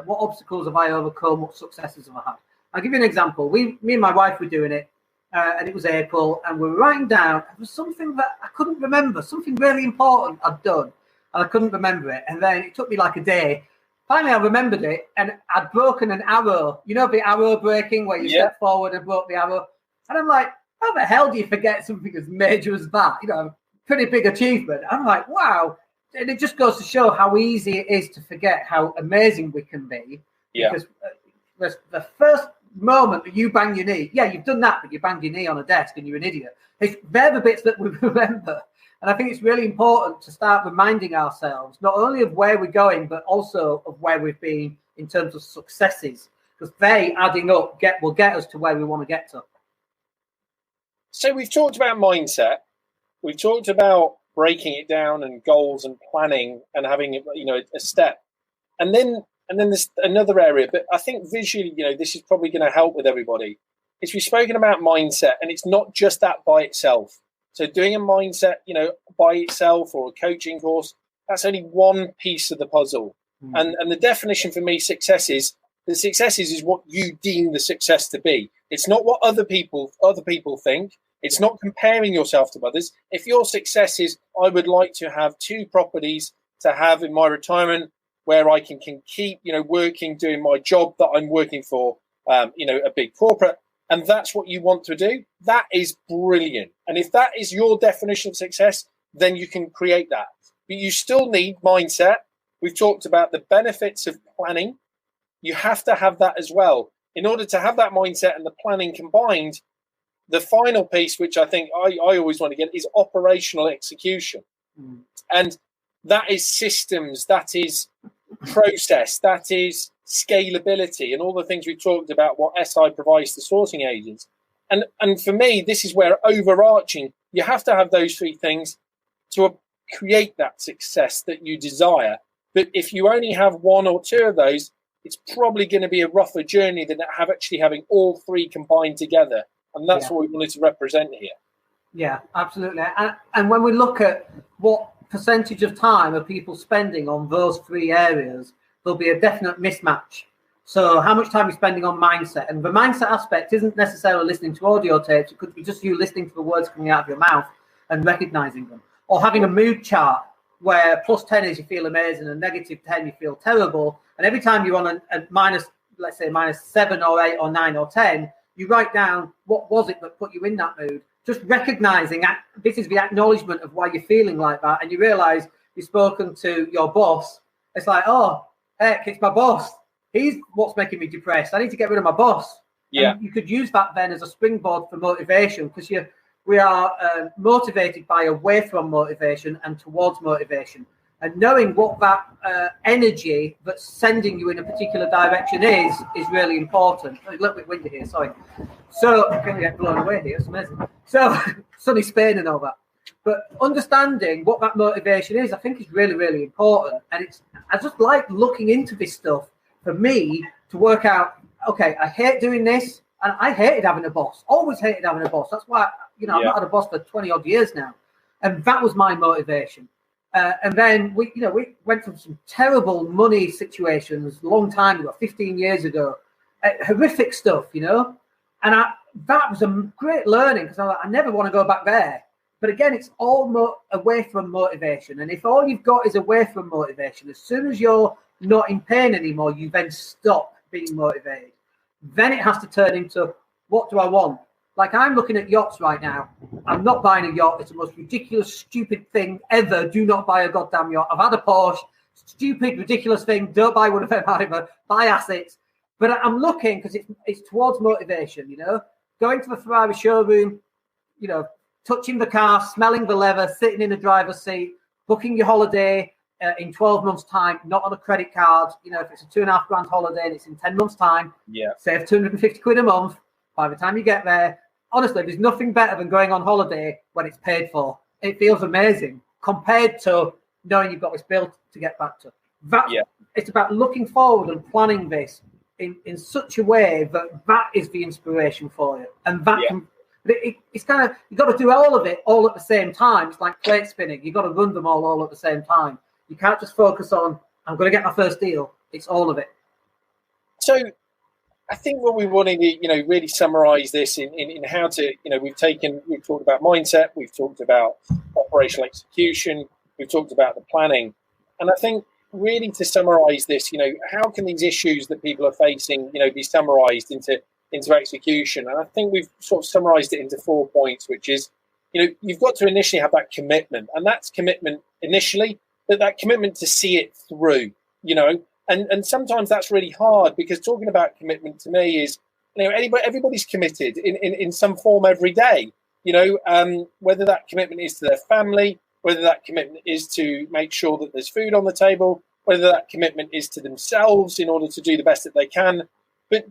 What obstacles have I overcome? What successes have I had? I'll give you an example. Me and my wife were doing it, and it was April, and we were writing down, it was something that I couldn't remember, something really important I'd done, and I couldn't remember it. And then it took me like a day. Finally, I remembered it, and I'd broken an arrow. You know the arrow breaking, where you step forward and broke the arrow? And I'm like, how the hell do you forget something as major as that? Pretty big achievement. I'm like, wow. And it just goes to show how easy it is to forget how amazing we can be. Yeah. Because the first moment that you bang your knee, you've done that, but you banged your knee on a desk and you're an idiot. They're the bits that we remember. And I think it's really important to start reminding ourselves not only of where we're going, but also of where we've been in terms of successes, because they, adding up, will get us to where we want to get to. So we've talked about mindset. We've talked about breaking it down and goals and planning and having a step. And then there's another area, but I think visually, this is probably going to help with everybody. Is we've spoken about mindset, and it's not just that by itself. So doing a mindset, by itself, or a coaching course, that's only one piece of the puzzle. And the definition for me, success is what you deem the success to be. It's not what other people think. It's not comparing yourself to others. If your success is, I would like to have 2 properties to have in my retirement where I can keep, working, doing my job that I'm working for, a big corporate, and that's what you want to do, that is brilliant. And if that is your definition of success, then you can create that. But you still need mindset. We've talked about the benefits of planning. You have to have that as well. In order to have that mindset and the planning combined, the final piece, which I think I always want to get, is operational execution. And that is systems, that is process, that is scalability, and all the things we've talked about, what SI provides to sourcing agents. And for me, this is where overarching, you have to have those 3 things to create that success that you desire. But if you only have 1 or 2 of those, it's probably going to be a rougher journey than having all 3 combined together. And that's what we wanted to represent here. Yeah, absolutely. And when we look at what percentage of time are people spending on those 3 areas, there'll be a definite mismatch. So how much time are you spending on mindset? And the mindset aspect isn't necessarily listening to audio tapes. It could be just you listening to the words coming out of your mouth and recognizing them. Or having a mood chart where +10 is you feel amazing and -10 you feel terrible. And every time you're on a minus, let's say -7 or 8 or 9 or 10, you write down what was it that put you in that mood. Just recognizing this is the acknowledgement of why you're feeling like that. And you realize you've spoken to your boss. It's like, oh, heck, it's my boss. He's what's making me depressed. I need to get rid of my boss. Yeah. And you could use that then as a springboard for motivation, because we are motivated by away from motivation and towards motivation. And knowing what that energy that's sending you in a particular direction is really important. It's a little bit windy here, sorry. So I'm going to get blown away here. It's amazing. So sunny Spain and all that. But understanding what that motivation is, I think, is really, really important. And I just like looking into this stuff for me to work out, okay, I hate doing this. And I hated having a boss, always hated having a boss. That's why, I've not had a boss for 20 odd years now. And that was my motivation. And then we went from some terrible money situations a long time ago, 15 years ago, horrific stuff, And that was a great learning because I never want to go back there. But again, it's all away from motivation. And if all you've got is away from motivation, as soon as you're not in pain anymore, you then stop being motivated. Then it has to turn into, what do I want? Like, I'm looking at yachts right now. I'm not buying a yacht. It's the most ridiculous, stupid thing ever. Do not buy a goddamn yacht. I've had a Porsche. Stupid, ridiculous thing. Don't buy one of them either. Buy assets. But I'm looking because it's towards motivation, Going to the Ferrari showroom, touching the car, smelling the leather, sitting in the driver's seat, booking your holiday in 12 months' time, not on a credit card. If it's a $2,500 holiday and it's in 10 months' time, save 250 quid a month. By the time you get there, honestly, there's nothing better than going on holiday when it's paid for. It feels amazing compared to knowing you've got this bill to get back to. It's about looking forward and planning this in such a way that is the inspiration for you. And that it's kind of, you've got to do all of it all at the same time. It's like plate spinning. You've got to run them all at the same time. You can't just focus on, I'm going to get my first deal. It's all of it. So I think what we wanted to, really summarize this in how to, we've talked about mindset, we've talked about operational execution, we've talked about the planning. And I think really to summarize this, how can these issues that people are facing, be summarized into execution? And I think we've sort of summarized it into 4 points, which is, you've got to initially have that commitment, and that's commitment initially, that commitment to see it through, and sometimes that's really hard, because talking about commitment to me is, everybody's committed in some form every day, whether that commitment is to their family, whether that commitment is to make sure that there's food on the table, whether that commitment is to themselves in order to do the best that they can. But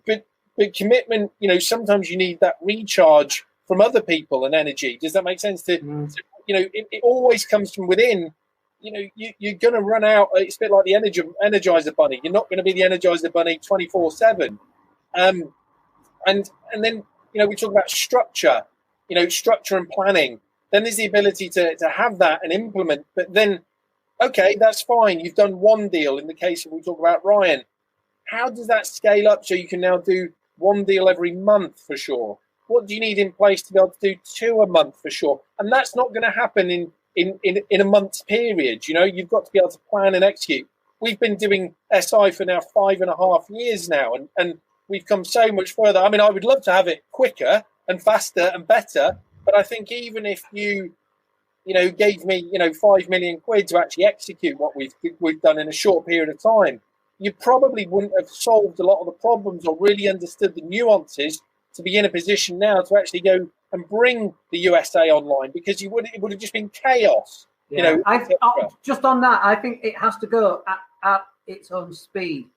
commitment, sometimes you need that recharge from other people and energy. Does that make sense? It always comes from within. You're going to run out. It's a bit like the Energizer Bunny. You're not going to be the Energizer Bunny 24/7. And then, we talk about structure, structure and planning. Then there's the ability to have that and implement. But then, okay, that's fine. You've done one deal. In the case of, we talk about Ryan, how does that scale up so you can now do one deal every month for sure? What do you need in place to be able to do 2 a month for sure? And that's not going to happen in a month's period. You've got to be able to plan and execute. We've been doing SI for now 5.5 years now, and we've come so much further. I mean, I would love to have it quicker and faster and better, but I think even if you gave me 5 million quid to actually execute what we've done in a short period of time, you probably wouldn't have solved a lot of the problems or really understood the nuances to be in a position now to actually go and bring the USA online, because it would have just been chaos. Just on that, I think it has to go at its own speed.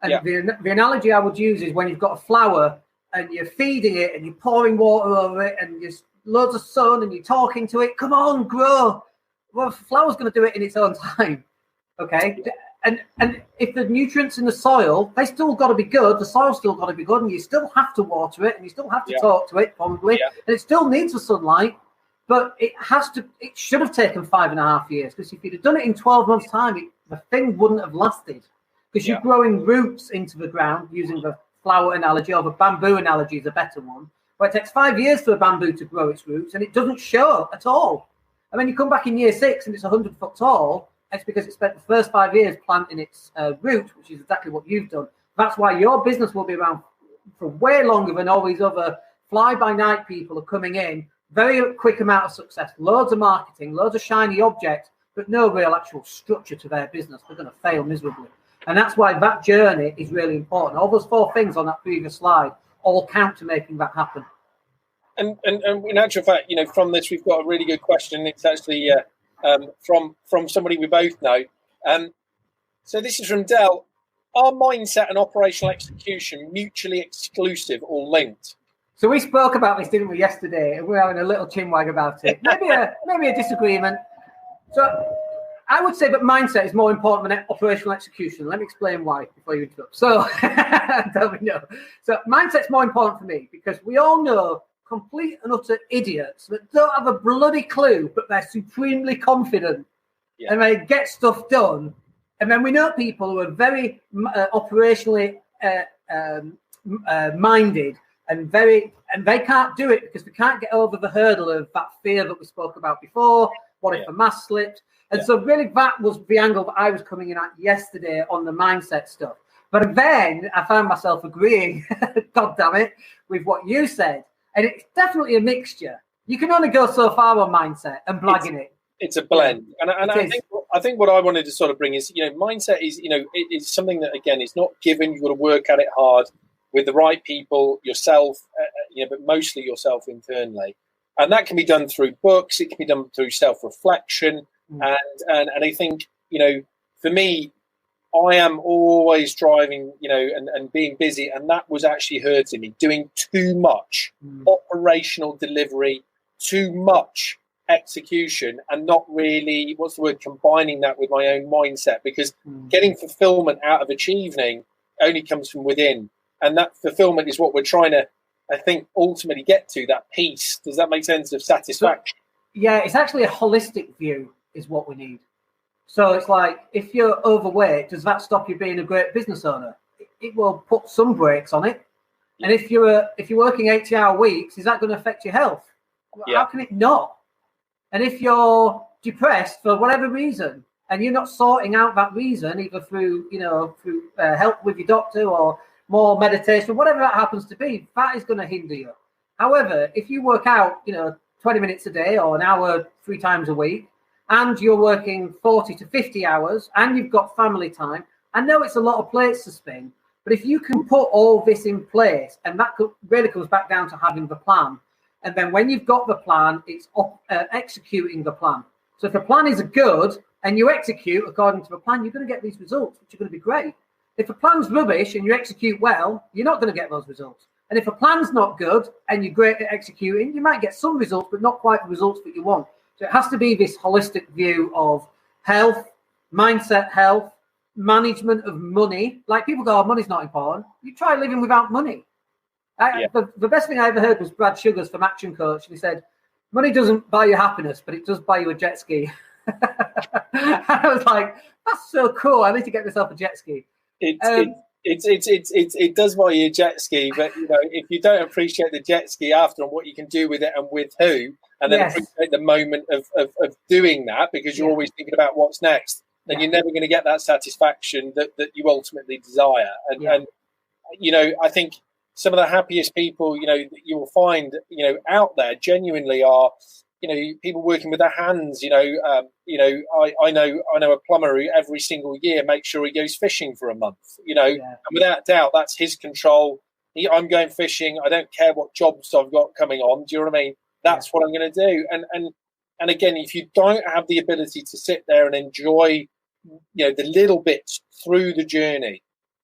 And the analogy I would use is when you've got a flower and you're feeding it and you're pouring water over it and there's loads of sun and you're talking to it, come on, grow. Well, the flower's going to do it in its own time. Okay. And if the nutrients in the soil, they still got to be good. The soil's still got to be good, and you still have to water it, and you still have to talk to it, probably. Yeah. And it still needs the sunlight, but it should have taken 5.5 years, because if you'd have done it in 12 months' time, the thing wouldn't have lasted, because you're growing roots into the ground, using the flower analogy, or the bamboo analogy is a better one, where it takes 5 years for a bamboo to grow its roots, and it doesn't show at all. And then you come back in year 6 and it's 100 foot tall. It's because it spent the first 5 years planting its root, which is exactly what you've done. That's why your business will be around for way longer than all these other fly-by-night people are coming in. Very quick amount of success, loads of marketing, loads of shiny objects, but no real actual structure to their business. They're going to fail miserably. And that's why that journey is really important. All those 4 things on that previous slide all count to making that happen. And in actual fact, from this, we've got a really good question. It's actually... from somebody we both know. So this is from Dell. Are mindset and operational execution mutually exclusive or linked? So we spoke about this, didn't we, yesterday? And we were having a little chinwag about it. Maybe a disagreement. So I would say that mindset is more important than operational execution. Let me explain why before you interrupt. So, tell me no. So mindset's more important for me because we all know complete and utter idiots that don't have a bloody clue, but they're supremely confident and they get stuff done. And then we know people who are very operationally minded and they can't do it because they can't get over the hurdle of that fear that we spoke about before. What if the mask slipped? And so really that was the angle that I was coming in at yesterday on the mindset stuff. But then I found myself agreeing, God damn it, with what you said. And it's definitely a mixture. You can only go so far on mindset and blagging it. It's a blend. And I think what I wanted to sort of bring is, mindset is, it's something that, again, is not given. You've got to work at it hard with the right people, yourself, but mostly yourself internally. And that can be done through books. It can be done through self-reflection. And I think, for me, I am always driving, and being busy. And that was actually hurting me, doing too much operational delivery, too much execution, and not really, combining that with my own mindset, because getting fulfillment out of achieving only comes from within. And that fulfillment is what we're trying to, I think, ultimately get to, that peace. Does that make sense of satisfaction? Yeah, it's actually a holistic view is what we need. So it's like, if you're overweight, does that stop you being a great business owner? It will put some brakes on it. And if you're working 80-hour weeks, is that going to affect your health? How can it not? And if you're depressed for whatever reason, and you're not sorting out that reason, either through help with your doctor or more meditation, whatever that happens to be, that is going to hinder you. However, if you work out, 20 minutes a day or an hour 3 times a week, and you're working 40 to 50 hours, and you've got family time, I know it's a lot of plates to spin, but if you can put all this in place, and that really comes back down to having the plan. And then when you've got the plan, it's executing the plan. So if the plan is good and you execute according to the plan, you're going to get these results, which are going to be great. If the plan's rubbish and you execute well, you're not going to get those results. And if a plan's not good and you're great at executing, you might get some results, but not quite the results that you want. So it has to be this holistic view of health, mindset, health, management of money. Like people go, money's not important. You try living without money. The best thing I ever heard was Brad Sugars from Action Coach. And he said, money doesn't buy you happiness, but it does buy you a jet ski. I was like, that's so cool. I need to get myself a jet ski. It does buy you a jet ski, but if you don't appreciate the jet ski after and what you can do with it and with who, and then appreciate the moment of doing that, because you're always thinking about what's next, then you're never going to get that satisfaction that you ultimately desire. And I think some of the happiest people that you will find out there genuinely are people working with their hands. I know a plumber who every single year makes sure he goes fishing for a month. And without doubt, that's his control. I'm going fishing. I don't care what jobs I've got coming on. Do you know what I mean? That's what I'm going to do. And again, if you don't have the ability to sit there and enjoy the little bits through the journey,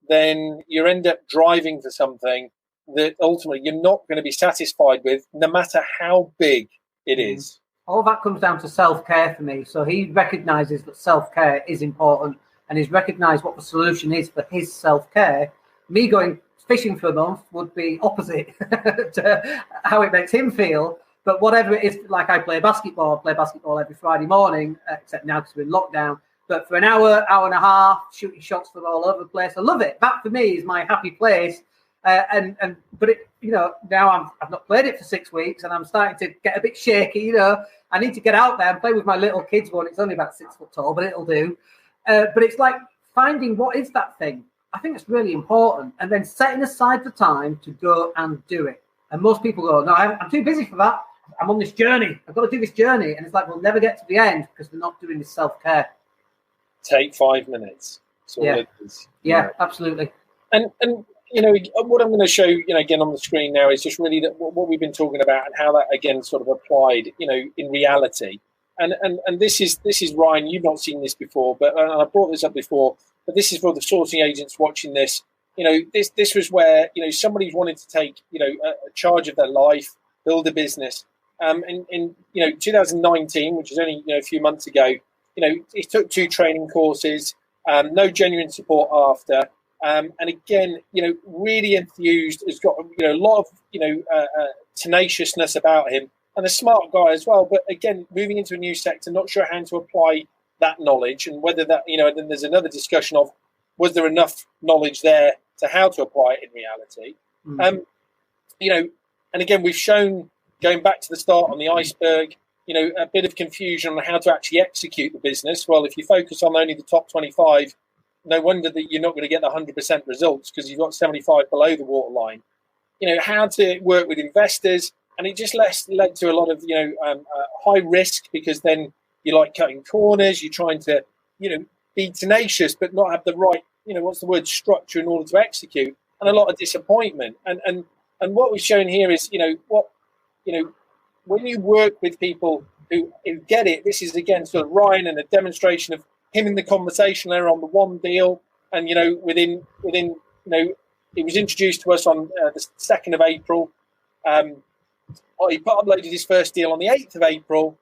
then you end up driving for something that ultimately you're not going to be satisfied with, no matter how big it is. All that comes down to self-care for me. So he recognises that self-care is important, and he's recognised what the solution is for his self-care. Me going fishing for a month would be opposite to how it makes him feel. But whatever it is, like I play basketball every Friday morning, except now because we're in lockdown. But for an hour and a half, shooting shots from all over the place. I love it. That for me is my happy place. But it, now I've not played it for 6 weeks and I'm starting to get a bit shaky. I need to get out there and play with my little kids one. It's only about 6 foot tall, but it'll do. But it's like finding what is that thing. I think it's really important, and then setting aside the time to go and do it. And most people go, no, I'm too busy for that. I'm on this journey. I've got to do this journey. And it's like, we'll never get to the end because they're not doing this self-care. Take 5 minutes. Absolutely. And what I'm going to show, again on the screen now is just really what we've been talking about and how that, again, sort of applied, in reality. and this is Ryan, you've not seen this before, but I brought this up before, but this is for the sourcing agents watching this. This was where, somebody's wanted to take, a charge of their life, build a business. In 2019, which is only, a few months ago, he took 2 training courses, no genuine support after. And again, really enthused, has got, a lot of, tenaciousness about him, and a smart guy as well. But again, moving into a new sector, not sure how to apply that knowledge, and whether that, then there's another discussion of, was there enough knowledge there to how to apply it in reality? And again, we've shown, going back to the start on the iceberg, a bit of confusion on how to actually execute the business. Well, if you focus on only the top 25, no wonder that you're not going to get the 100% results, because you've got 75 below the waterline. How to work with investors, and it just led to a lot of high risk, because then you're like cutting corners. You're trying to be tenacious, but not have the right structure in order to execute, and a lot of disappointment. And what we've shown here is when you work with people who get it. This is again sort of Ryan, and a demonstration of him in the conversation there on the one deal, and within it was introduced to us on the 2nd of April. He uploaded his first deal on the 8th of April,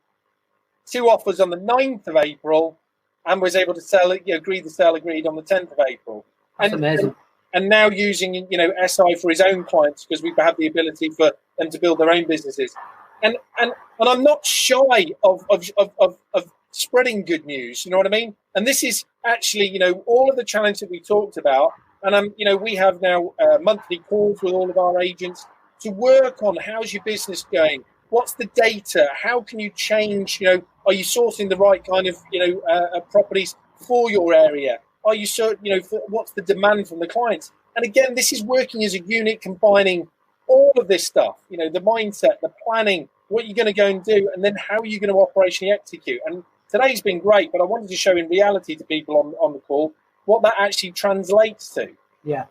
2 offers on the 9th of April, and was able to sell it, agreed on the 10th of April. That's amazing. And now using SI for his own clients, because we have the ability for them to build their own businesses. And I'm not shy of spreading good news, you know what I mean? And this is actually, all of the challenge that we talked about. And we have now monthly calls with all of our agents to work on, how's your business going? What's the data? How can you change? Are you sourcing the right kind of properties for your area? Are you what's the demand from the clients? And again, this is working as a unit, combining all of this stuff. The mindset, the planning, what you're going to go and do, and then how are you going to operationally execute? And today's been great, but I wanted to show in reality to people on the call what that actually translates to. Yeah.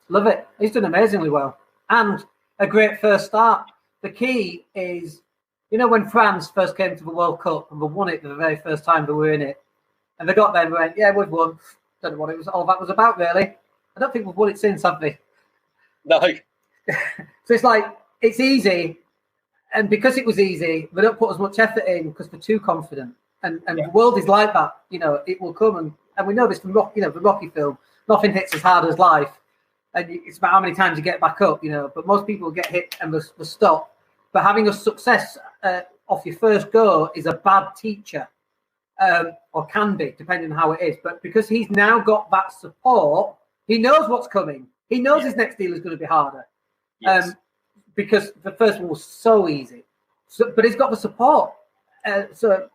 Love it. He's done amazingly well. And a great first start. The key is, when France first came to the World Cup and they won it the very first time they were in it, and they got there and went, yeah, we've won. Don't know what it was all that was about, really. I don't think we've won it since, have we? No. So it's like, it's easy. And because it was easy, they don't put as much effort in because they're too confident. And the world is like that. It will come. And we know this from the Rocky film. Nothing hits as hard as life. And it's about how many times you get back up, But most people get hit and they stop. But having a success off your first go is a bad teacher. Or can be, depending on how it is. But because he's now got that support, he knows what's coming. He knows his next deal is going to be harder. Yes. Because the first one was so easy. But he's got the support. So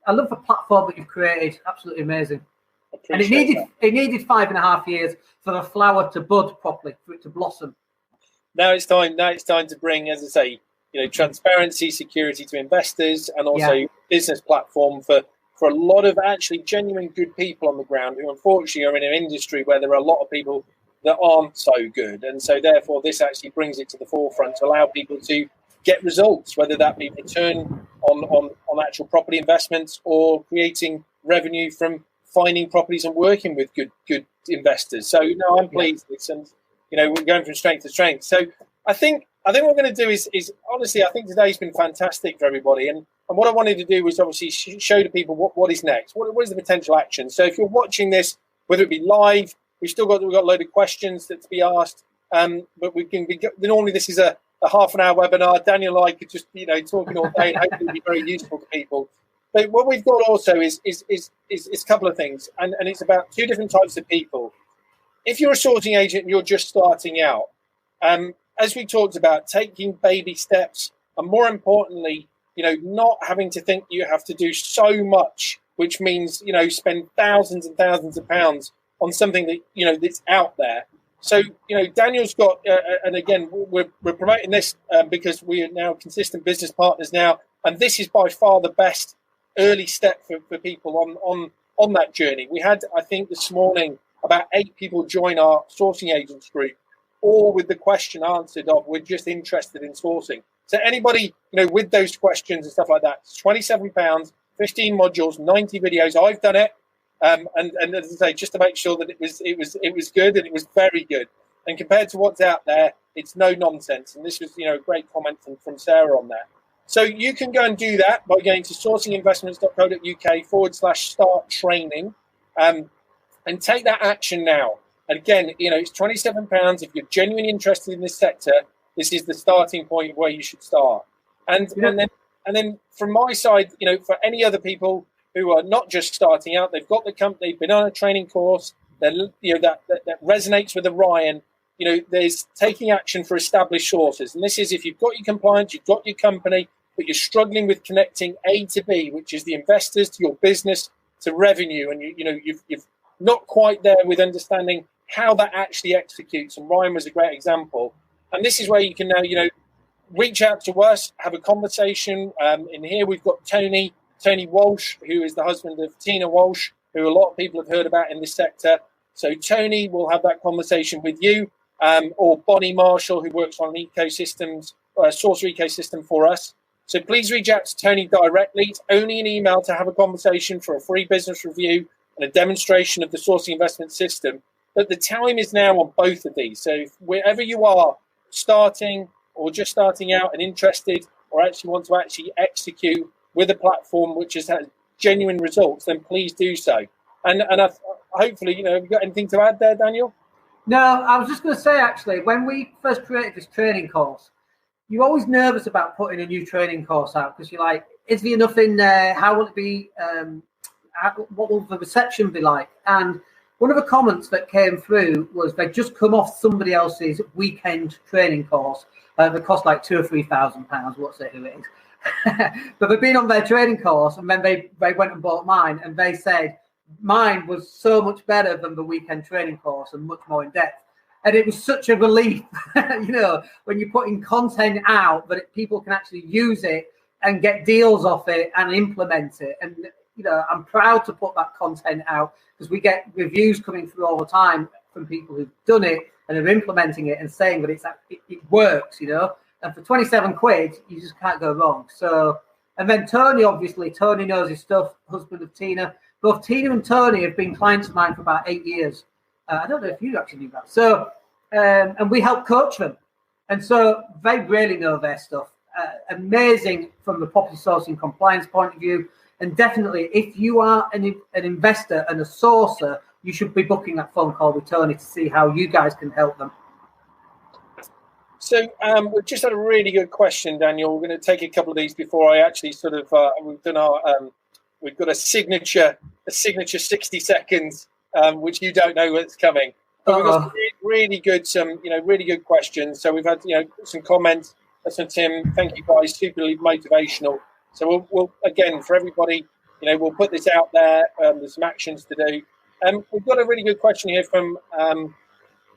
I love the platform that you've created. Absolutely amazing. And it needed 5.5 years for the flower to bud properly, for it to blossom. Now it's time to bring, as I say, transparency, security to investors, and also business platform for a lot of actually genuine good people on the ground who unfortunately are in an industry where there are a lot of people that aren't so good. And so therefore this actually brings it to the forefront to allow people to get results, whether that be return on actual property investments or creating revenue from finding properties and working with good investors. So no, I'm pleased. And we're going from strength to strength. So I think what we're going to do is honestly, I think today's been fantastic for everybody. And what I wanted to do was obviously show to people what is next. What is the potential action? So if you're watching this, whether it be live, we've got a load of questions that to be asked. But normally this is a half an hour webinar. Daniel and I could just talking all day, and hopefully be very useful to people. But what we've got also is a couple of things, and it's about 2 different types of people. If you're a sourcing agent and you're just starting out, as we talked about, taking baby steps, and more importantly, not having to think you have to do so much, which means spend thousands and thousands of pounds on something that that's out there. So Daniel's got, and again we're promoting this because we are now consistent business partners now, and this is by far the best early step for people on that journey. We had, I think, this morning about 8 people join our sourcing agents group, all with the question answered of, we're just interested in sourcing. So anybody, with those questions and stuff like that, it's £27, 15 modules, 90 videos. I've done it. And as I say, just to make sure that it was good, and it was very good. And compared to what's out there, it's no nonsense. And this was, a great comment from Sarah on that. So you can go and do that by going to sourcinginvestments.co.uk/start training, and take that action now. And again, it's £27. If you're genuinely interested in this sector, this is the starting point where you should start. And then from my side, for any other people who are not just starting out, they've got the company, they've been on a training course, that resonates with Orion. There's taking action for established sources, and this is if you've got your compliance, you've got your company, but you're struggling with connecting A to B, which is the investors to your business to revenue, and you've not quite there with understanding how that actually executes. And Ryan was a great example. And this is where you can now, reach out to us, have a conversation. In here, we've got Tony Walsh, who is the husband of Tina Walsh, who a lot of people have heard about in this sector. So Tony will have that conversation with you, or Bonnie Marshall, who works on ecosystems, Sourcer ecosystem for us. So please reach out to Tony directly. It's only an email to have a conversation for a free business review and a demonstration of the sourcing investment system. But the time is now on both of these. So wherever you are, starting or just starting out and interested, or actually want to actually execute with a platform which has had genuine results, then please do so. And hopefully, have you got anything to add there, Daniel? No, I was just going to say, actually, when we first created this training course, you're always nervous about putting a new training course out because you're like, is there enough in there? How will it be? What will the reception be like? And one of the comments that came through was they'd just come off somebody else's weekend training course that cost like £2,000 or £3,000. What's it? Who it is? But they've been on their training course, and then they went and bought mine, and they said mine was so much better than the weekend training course and much more in depth. And it was such a relief, when you're putting content out that people can actually use it and get deals off it and implement it. And I'm proud to put that content out because we get reviews coming through all the time from people who've done it and are implementing it and saying that it works, And for £27, you just can't go wrong. So, and then Tony knows his stuff, husband of Tina. Both Tina and Tony have been clients of mine for about 8 years. I don't know if you actually knew that. So, and we help coach them. And so they really know their stuff. Amazing from the property sourcing compliance point of view. And definitely, if you are an investor and a sourcer, you should be booking that phone call with Tony to see how you guys can help them. So we've just had a really good question, Daniel. We're going to take a couple of these before I actually we've done our we've got a signature 60 seconds, which you don't know what's coming. But we've got some really good questions. So we've had some comments. That's from Tim. Thank you guys, super motivational. So we'll again for everybody, we'll put this out there. There's some actions to do. We've got a really good question here from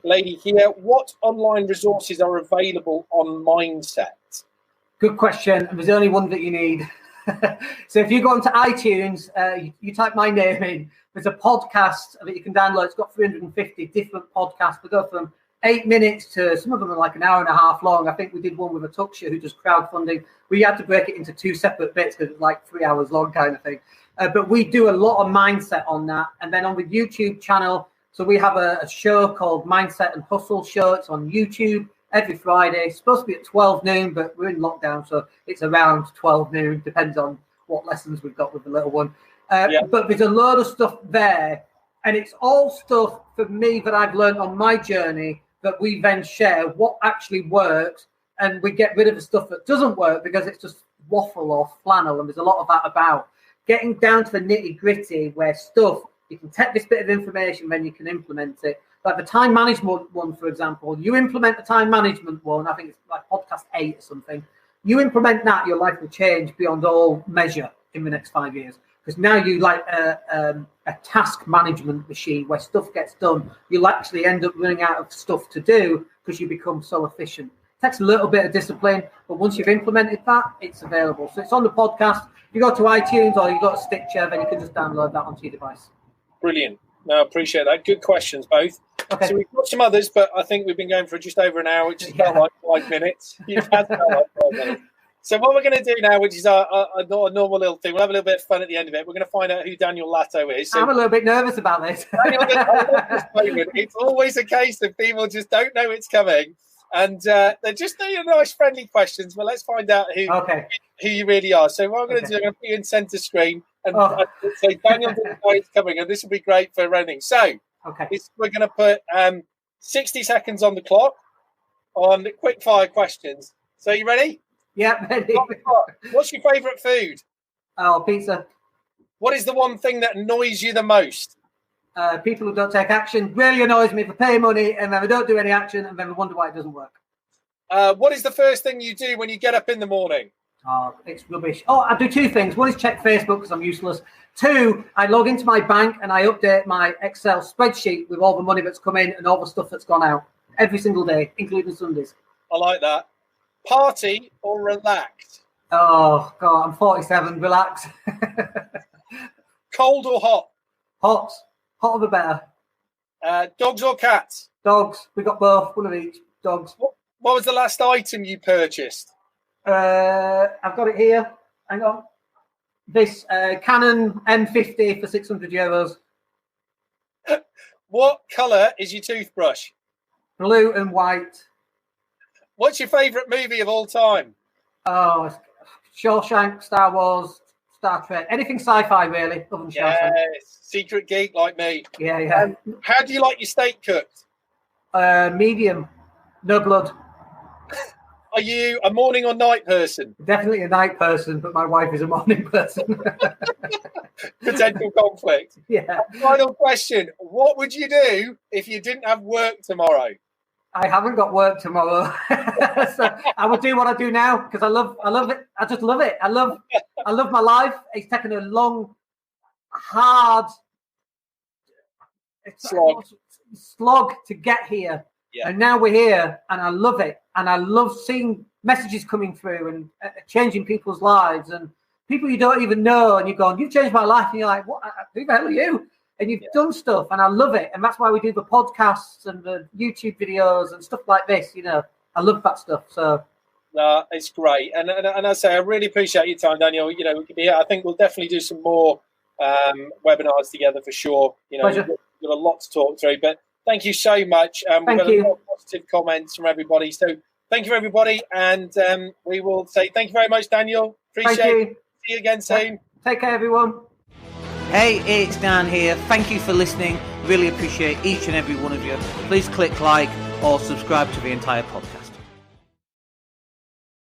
lady here. What online resources are available on Mindset? Good question. There's only one that you need. So if you go onto iTunes, you type my name in, there's a podcast that you can download. It's got 350 different podcasts. We go from 8 minutes to some of them are like an hour and a half long. I think we did one with a Tuxia who does crowdfunding. We had to break it into 2 separate bits because it was like 3 hours long kind of thing. But we do a lot of mindset on that. And then on the YouTube channel, so we have a show called Mindset and Hustle Show. It's on YouTube every Friday. It's supposed to be at 12 noon, but we're in lockdown, so it's around 12 noon. Depends on what lessons we've got with the little one. But there's a load of stuff there. And it's all stuff for me that I've learned on my journey that we then share what actually works. And we get rid of the stuff that doesn't work because it's just waffle or flannel. And there's a lot of that about getting down to the nitty gritty where stuff, you can take this bit of information, then you can implement it. Like the time management one, for example, you implement the time management one, I think it's like podcast 8 or something. You implement that, your life will change beyond all measure in the next 5 years. Because now you like a task management machine where stuff gets done. You'll actually end up running out of stuff to do because you become so efficient. It takes a little bit of discipline, but once you've implemented that, it's available. So it's on the podcast. You go to iTunes or you go to Stitcher, then you can just download that onto your device. Brilliant. No, I appreciate that. Good questions, both. Okay. So we've got some others, but I think we've been going for just over an hour, which is about like 5 minutes. You've had about like 5 minutes. So what we're going to do now, which is our normal little thing, we'll have a little bit of fun at the end of it. We're going to find out who Daniel Latto is. So I'm a little bit nervous about this. It's always a case that people just don't know it's coming. And they're just nice, friendly questions. But let's find out who you really are. So what I'm going to do, I'm going to put you in centre screen and say Daniel doesn't know it's coming. And this will be great for running. So we're going to put 60 seconds on the clock on quickfire questions. So you ready? Yeah, ready. What's your favourite food? Oh, pizza. What is the one thing that annoys you the most? People who don't take action. Really annoys me if I pay money and then we don't do any action and then we wonder why it doesn't work. What is the first thing you do when you get up in the morning? Oh, it's rubbish. Oh, I do two things. One is check Facebook because I'm useless. Two, I log into my bank and I update my Excel spreadsheet with all the money that's come in and all the stuff that's gone out every single day, including Sundays. I like that. Party or relax? Oh, God, I'm 47. Relax. Cold or hot? Hot. Hotter the better. Dogs or cats? Dogs. We got both. One of each. Dogs. What was the last item you purchased? I've got it here. Hang on. This Canon M50 for €600. What colour is your toothbrush? Blue and white. What's your favourite movie of all time? Oh, Shawshank, Star Wars, Star Trek. Anything sci-fi, really, other than Shawshank. Yes, secret geek like me. Yeah. How do you like your steak cooked? Medium. No blood. Are you a morning or night person? Definitely a night person, but my wife is a morning person. Potential conflict. Yeah. Final question. What would you do if you didn't have work tomorrow? I haven't got work tomorrow. So I would do what I do now because I love it. I just love it. I love my life. It's taken a long, hard slog to get here. Yeah. And now we're here and I love it. And I love seeing messages coming through and changing people's lives and people you don't even know. And you're going, you've changed my life. And you're like, what? Who the hell are you? And you've done stuff, and I love it. And that's why we do the podcasts and the YouTube videos and stuff like this. I love that stuff. So, no, it's great. And I say, I really appreciate your time, Daniel. We could be here. I think we'll definitely do some more webinars together for sure. Pleasure. We've got a lot to talk through, but thank you so much. We've got a lot of positive comments from everybody. So thank you, everybody. And we will say thank you very much, Daniel. Appreciate it. See you again soon. Take care, everyone. Hey, it's Dan here. Thank you for listening. Really appreciate each and every one of you. Please click like or subscribe to the entire podcast.